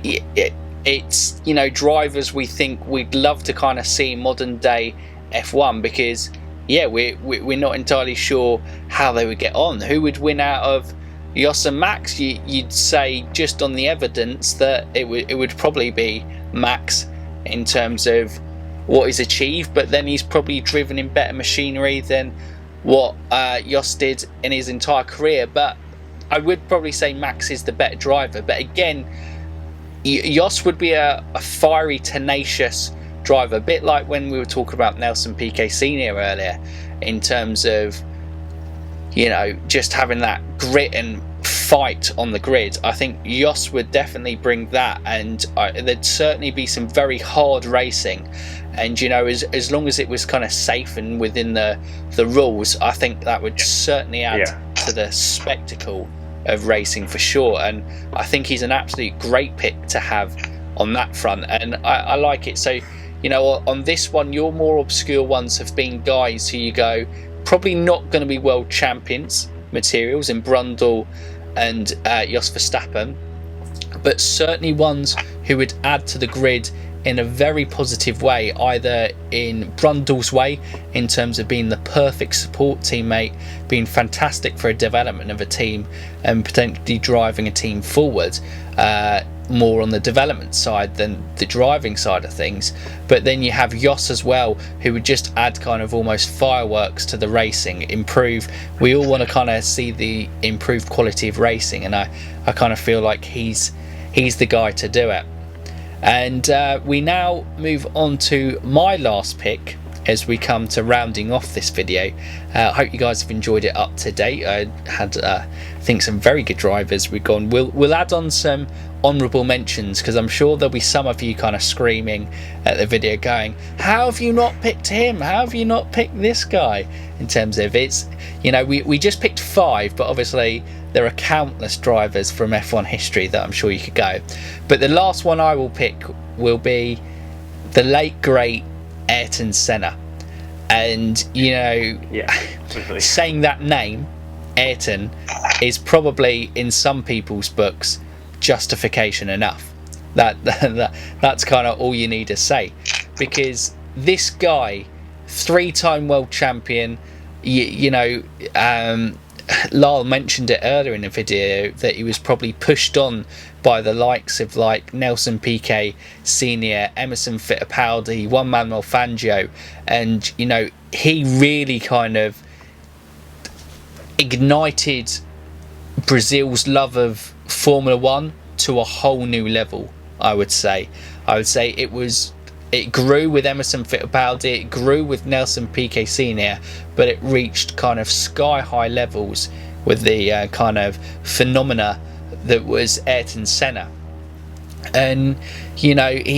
it's drivers we think we'd love to kind of see in modern day F1, because we're not entirely sure how they would get on. Who would win out of Jos and Max? You'd say, just on the evidence, that it would probably be Max in terms of what he's achieved, but then he's probably driven in better machinery than what Jos did in his entire career. But I would probably say Max is the better driver. But again, Jos would be a fiery, tenacious driver, a bit like when we were talking about Nelson Piquet Sr. earlier, in terms of just having that grit and fight on the grid. I think Jos would definitely bring that, and there'd certainly be some very hard racing, and as long as it was kind of safe and within the rules, I think that would certainly add to the spectacle of racing for sure. And I think he's an absolute great pick to have on that front, and I like it. So on this one, your more obscure ones have been guys who you go, probably not going to be world champions materials in Brundle and Jos Verstappen, but certainly ones who would add to the grid in a very positive way, either in Brundle's way, in terms of being the perfect support teammate, being fantastic for a development of a team and potentially driving a team forward, more on the development side than the driving side of things. But then you have Jos as well, who would just add kind of almost fireworks to the racing, improve. We all want to kind of see the improved quality of racing, and I kind of feel like he's the guy to do it. And we now move on to my last pick as we come to rounding off this video. I hope you guys have enjoyed it up to date. I had I think some very good drivers we've gone. We'll add on some honourable mentions, because I'm sure there'll be some of you kind of screaming at the video going, how have you not picked him? How have you not picked this guy? In terms of it's, we just picked 5, but obviously there are countless drivers from F1 history that I'm sure you could go. But the last one I will pick will be the late great Ayrton Senna. And saying that name, Ayrton, is probably in some people's books justification enough. That's kind of all you need to say, because this guy, 3-time world champion, Lyle mentioned it earlier in the video that he was probably pushed on by the likes of like Nelson Piquet Sr., Emerson Fittipaldi, Juan Manuel Fangio, and he really kind of ignited Brazil's love of Formula One to a whole new level. I would say it grew with Emerson Fittipaldi, it grew with Nelson Piquet Sr., but it reached kind of sky high levels with the kind of phenomena that was Ayrton Senna. And he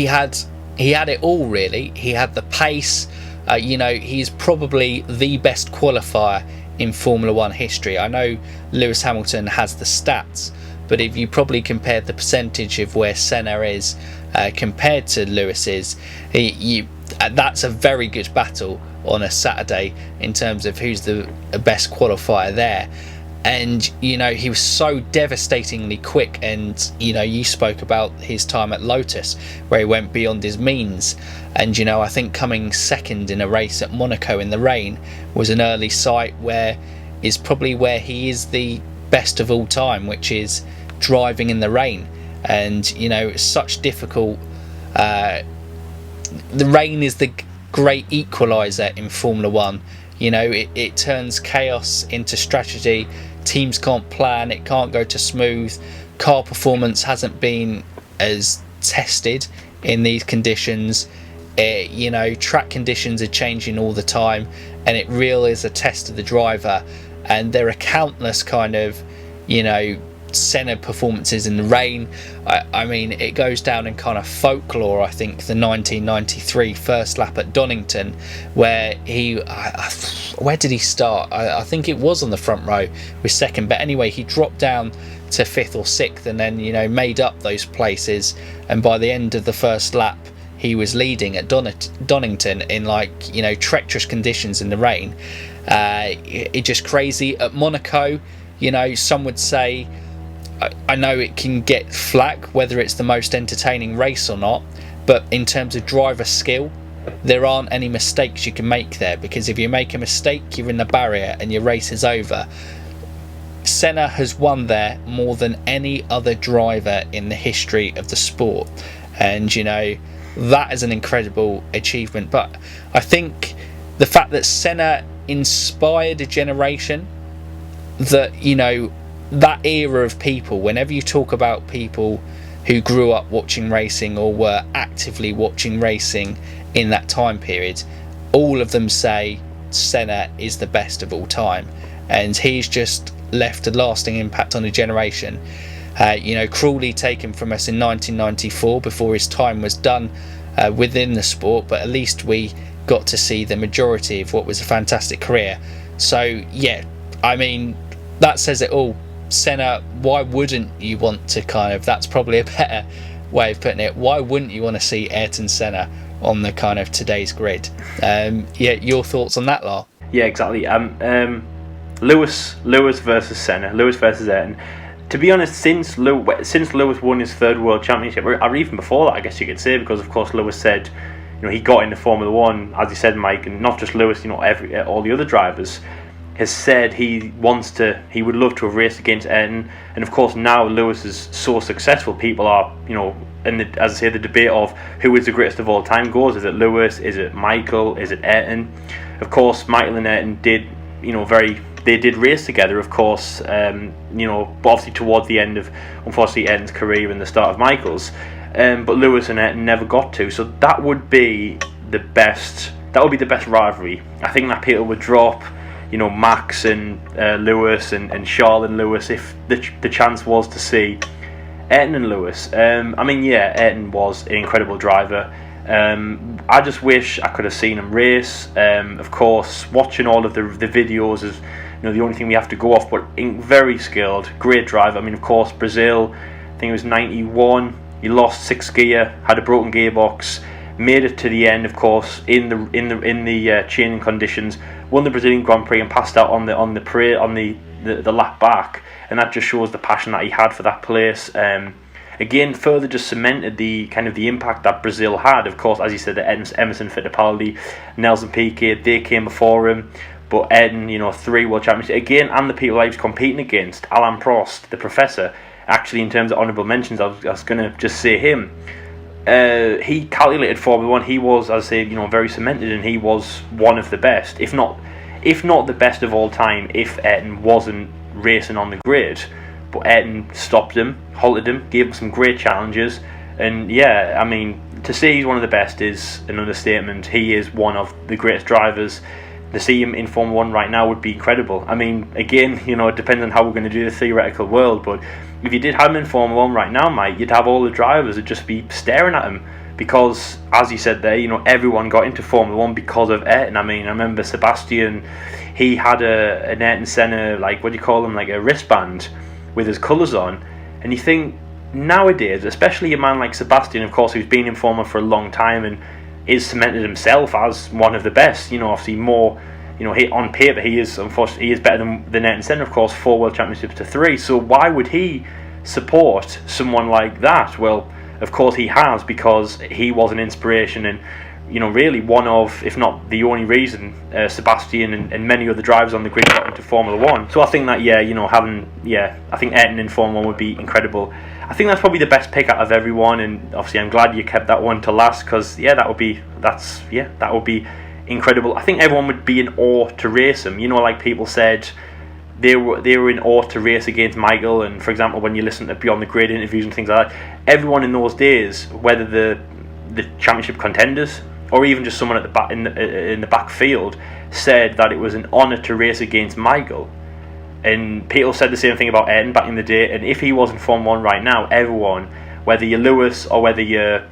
had it all really. He had the pace. He's probably the best qualifier in Formula One history. I know Lewis Hamilton has the stats, but if you probably compared the percentage of where Senna is compared to Lewis's, that's a very good battle on a Saturday in terms of who's the best qualifier there. And he was so devastatingly quick, and you spoke about his time at Lotus where he went beyond his means, and I think coming second in a race at Monaco in the rain was an early sight where is probably where he is the best of all time, which is driving in the rain. And it's such difficult, the rain is the great equalizer in Formula One. It turns chaos into strategy. Teams can't plan, it can't go to smooth. Car performance hasn't been as tested in these conditions. track conditions are changing all the time, and it really is a test of the driver. And there are countless kind of, Senna performances in the rain. I mean, it goes down in kind of folklore. I think the 1993 first lap at Donington, where where did he start? I think it was on the front row with second, but anyway, he dropped down to fifth or sixth, and then made up those places. And by the end of the first lap, he was leading at Donington in treacherous conditions in the rain. It's just crazy. At Monaco, some would say, I know it can get flack whether it's the most entertaining race or not, but in terms of driver skill, there aren't any mistakes you can make there, because if you make a mistake, you're in the barrier and your race is over. Senna has won there more than any other driver in the history of the sport, and that is an incredible achievement. But I think the fact that Senna inspired a generation, that that era of people, whenever you talk about people who grew up watching racing or were actively watching racing in that time period, all of them say Senna is the best of all time, and he's just left a lasting impact on a generation. Cruelly taken from us in 1994 before his time was done within the sport, but at least we got to see the majority of what was a fantastic career. So I mean, that says it all. Senna, why wouldn't you want to that's probably a better way of putting it, why wouldn't you want to see Ayrton Senna on the kind of today's grid? Your thoughts on that, Lyle? Yeah, exactly. Lewis versus Senna, Lewis versus Ayrton. To be honest, since Lewis won his third World Championship, or even before that, I guess you could say, because of course Lewis said, he got into Formula One, as you said, Mike, and not just Lewis, all the other drivers, has said he would love to have raced against Ayrton. And of course now Lewis is so successful, people are, as I say, the debate of who is the greatest of all time goes. Is it Lewis? Is it Michael? Is it Ayrton? Of course, Michael and Ayrton did, they did race together, of course, but obviously towards the end of, unfortunately, Ayrton's career and the start of Michael's. But Lewis and Ayrton never got to. So that would be the best rivalry. I think that people would drop, Max and Lewis and Charles and Lewis if the chance was to see Ayrton and Lewis. Ayrton was an incredible driver. I just wish I could have seen him race. Of course, watching all of the videos is the only thing we have to go off, but very skilled, great driver. Of course, Brazil, I think it was 91, he lost 6th gear, had a broken gearbox, made it to the end, of course, in the chaining conditions, won the Brazilian Grand Prix and passed out on the lap back, and that just shows the passion that he had for that place. Again, further just cemented the impact that Brazil had. Of course, as you said, Emerson Fittipaldi, Nelson Piquet, they came before him. But Ayrton, 3 World Championships again, and the people I was competing against, Alain Prost, the professor. Actually, in terms of honourable mentions, I was going to just say him. He calculated Formula One. He was, as I say, very cemented, and he was one of the best, if not the best of all time, if Ayrton wasn't racing on the grid. But Ayrton stopped him, halted him, gave him some great challenges, and to say he's one of the best is an understatement. He is one of the greatest drivers. To see him in Formula One right now would be incredible. Again, it depends on how we're going to do the theoretical world, but if you did have him in Formula One right now, mate, you'd have all the drivers would just be staring at him, because, as you said there, everyone got into Formula One because of Ayrton. I remember Sebastian, he had an Ayrton Senna, a wristband with his colours on, and you think, nowadays, especially a man like Sebastian, of course, who's been in Formula for a long time and is cemented himself as one of the best, obviously more, on paper he is better than Ayrton Senna, of course, 4 World Championships to 3, so why would he support someone like that? Well, of course he has, because he was an inspiration and, really one of, if not the only reason, Sebastian and many other drivers on the grid got into Formula One. So I think that, I think Ayrton in Formula One would be incredible. I think that's probably the best pick out of everyone, and obviously I'm glad you kept that one to last, because that would be incredible. I think everyone would be in awe to race him. Like people said, they were in awe to race against Michael, and for example, when you listen to Beyond the Grid interviews and things like that, everyone in those days, whether the championship contenders, or even just someone at the back in the backfield said that it was an honour to race against Michael. And Peter said the same thing about Ayrton back in the day. And if he was in Formula 1 right now, everyone, whether you're Lewis or whether you're,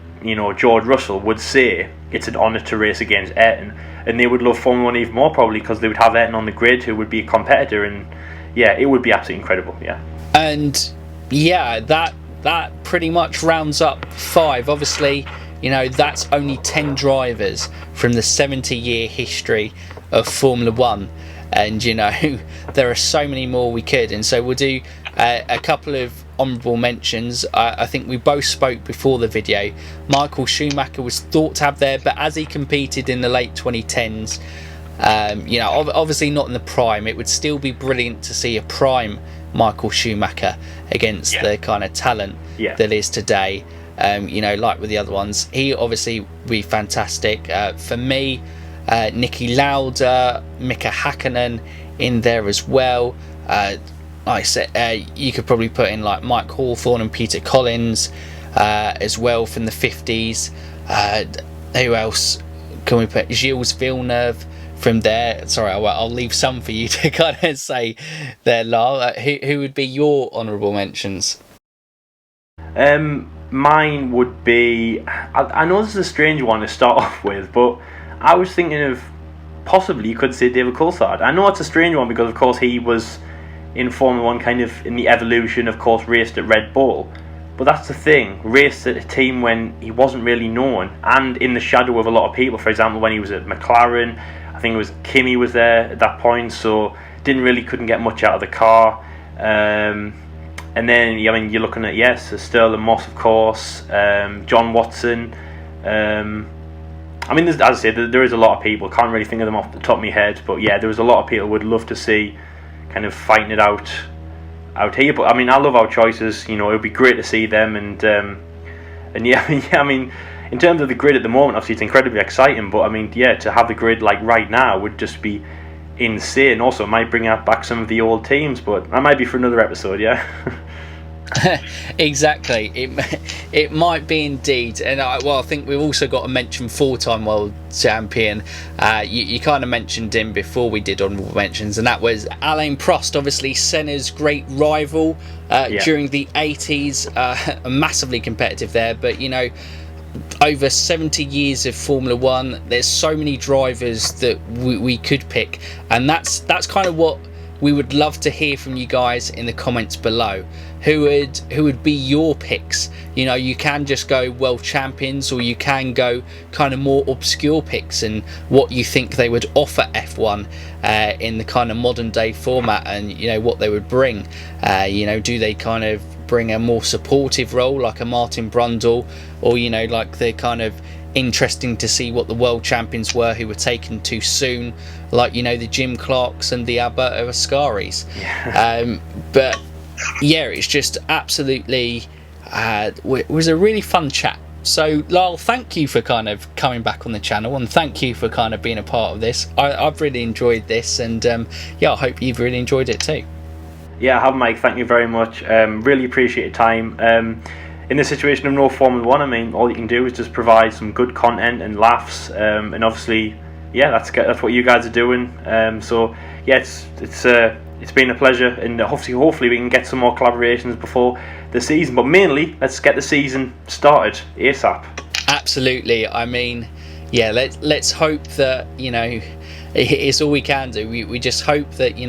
George Russell, would say it's an honour to race against Ayrton. And they would love Formula 1 even more probably because they would have Ayrton on the grid who would be a competitor. And yeah, it would be absolutely incredible. Yeah. And yeah, that pretty much rounds up 5. Obviously, that's only 10 drivers from the 70-year history of Formula 1. And there are so many more we could, and so we'll do a couple of honourable mentions. I think we both spoke before the video. Michael Schumacher was thought to have there, but as he competed in the late 2010s, obviously not in the prime, it would still be brilliant to see a prime Michael Schumacher against the kind of talent that is today. Like with the other ones, he obviously would be fantastic. For me, Niki Lauda, Mika Hakkinen in there as well. Like I said, you could probably put in like Mike Hawthorne and Peter Collins as well from the 50s. Who else can we put? Gilles Villeneuve from there. Sorry, I'll leave some for you to kind of say there, Lyle. Who would be your honourable mentions? Mine would be, I know this is a strange one to start off with, but I was thinking of possibly you could say David Coulthard. I know it's a strange one because of course he was in Formula 1 kind of in the evolution, of course raced at Red Bull, but that's the thing, raced at a team when he wasn't really known and in the shadow of a lot of people. For example, when he was at McLaren, I think it was Kimi was there at that point, so couldn't get much out of the car. And then, you're looking at, Sterling Moss, of course, John Watson. As I said, there is a lot of people. Can't really think of them off the top of my head, but yeah, there was a lot of people would love to see kind of fighting it out here. But I love our choices. It would be great to see them, and in terms of the grid at the moment, obviously it's incredibly exciting. But to have the grid like right now would just be insane. Also, it might bring back some of the old teams, but that might be for another episode. Yeah. Exactly, it might be indeed. And I think we've also got to mention 4-time world champion. You kind of mentioned him before we did honourable mentions, and that was Alain Prost, obviously Senna's great rival during the 80s. Massively competitive there, but over 70 years of Formula 1, there's so many drivers that we could pick, and that's kind of what we would love to hear from you guys in the comments below. Who would be your picks? You can just go world champions, or you can go kind of more obscure picks and what you think they would offer F1 in the kind of modern day format, and what they would bring. Do they kind of bring a more supportive role like a Martin Brundle, or like the kind of interesting to see what the world champions were who were taken too soon, like the Jim Clarks and the Alberto Ascaris. But yeah, it's just absolutely it was a really fun chat. So Lyle, thank you for kind of coming back on the channel, and thank you for kind of being a part of this. I've really enjoyed this, and I hope you've really enjoyed it too. Yeah, I have, Mike. Thank you very much. Really appreciate your time. In the situation of no Formula 1, all you can do is just provide some good content and laughs, and obviously, that's what you guys are doing. So yeah, it's been a pleasure, and hopefully we can get some more collaborations before the season. But mainly, let's get the season started ASAP. Absolutely. Let's hope that it's all we can do. We just hope that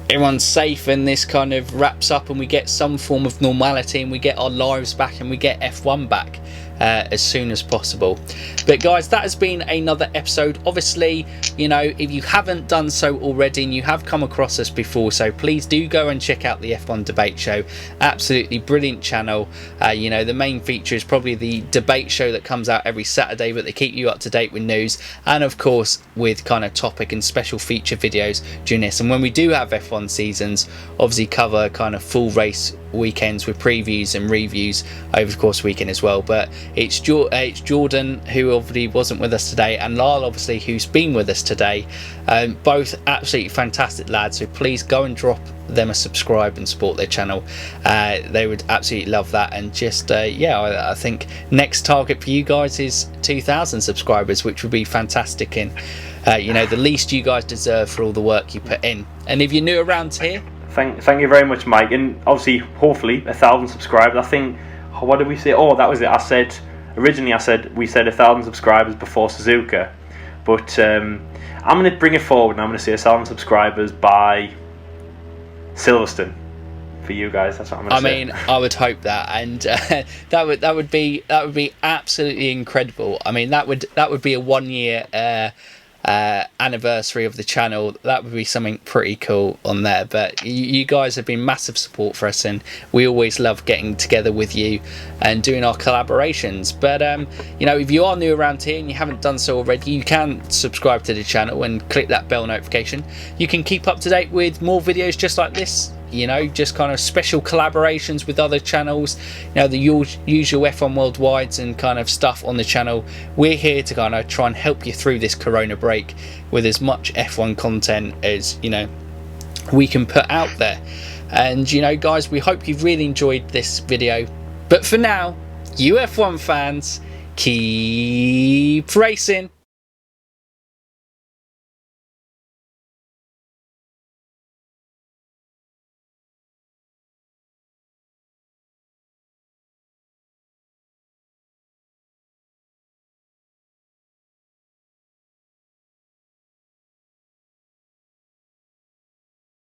everyone's safe and this kind of wraps up and we get some form of normality and we get our lives back and we get F1 back as soon as possible. But guys, that has been another episode. Obviously, if you haven't done so already and you have come across us before, so please do go and check out the F1 debate show. Absolutely brilliant channel. The main feature is probably the debate show that comes out every Saturday, but they keep you up to date with news and of course with kind of topic and special feature videos during this. And when we do have F1 seasons, obviously cover kind of full race weekends with previews and reviews over the course of the weekend as well. But it's Jordan, who obviously wasn't with us today, and Lyle, obviously, who's been with us today. Both absolutely fantastic lads, so please go and drop them a subscribe and support their channel. They would absolutely love that. And just I think next target for you guys is 2,000 subscribers, which would be fantastic, and the least you guys deserve for all the work you put in. And if you're new around here, thank you very much, Mike. And obviously, hopefully 1,000 subscribers. I think, what did we say? Oh, that was it. Originally we said 1,000 subscribers before Suzuka, but I'm going to bring it forward and I'm going to say 1,000 subscribers by Silverstone for you guys. That's what I'm going to say. I mean, I would hope that, and that would be absolutely incredible. I mean, that would be a 1 year anniversary of the channel. That would be something pretty cool on there. But you guys have been massive support for us, and we always love getting together with you and doing our collaborations. But if you are new around here and you haven't done so already, you can subscribe to the channel and click that bell notification. You can keep up to date with more videos just like this, just kind of special collaborations with other channels, the usual F1 Worldwides and kind of stuff on the channel. We're here to kind of try and help you through this Corona break with as much F1 content as we can put out there. And guys, we hope you've really enjoyed this video. But for now, you F1 fans, keep racing.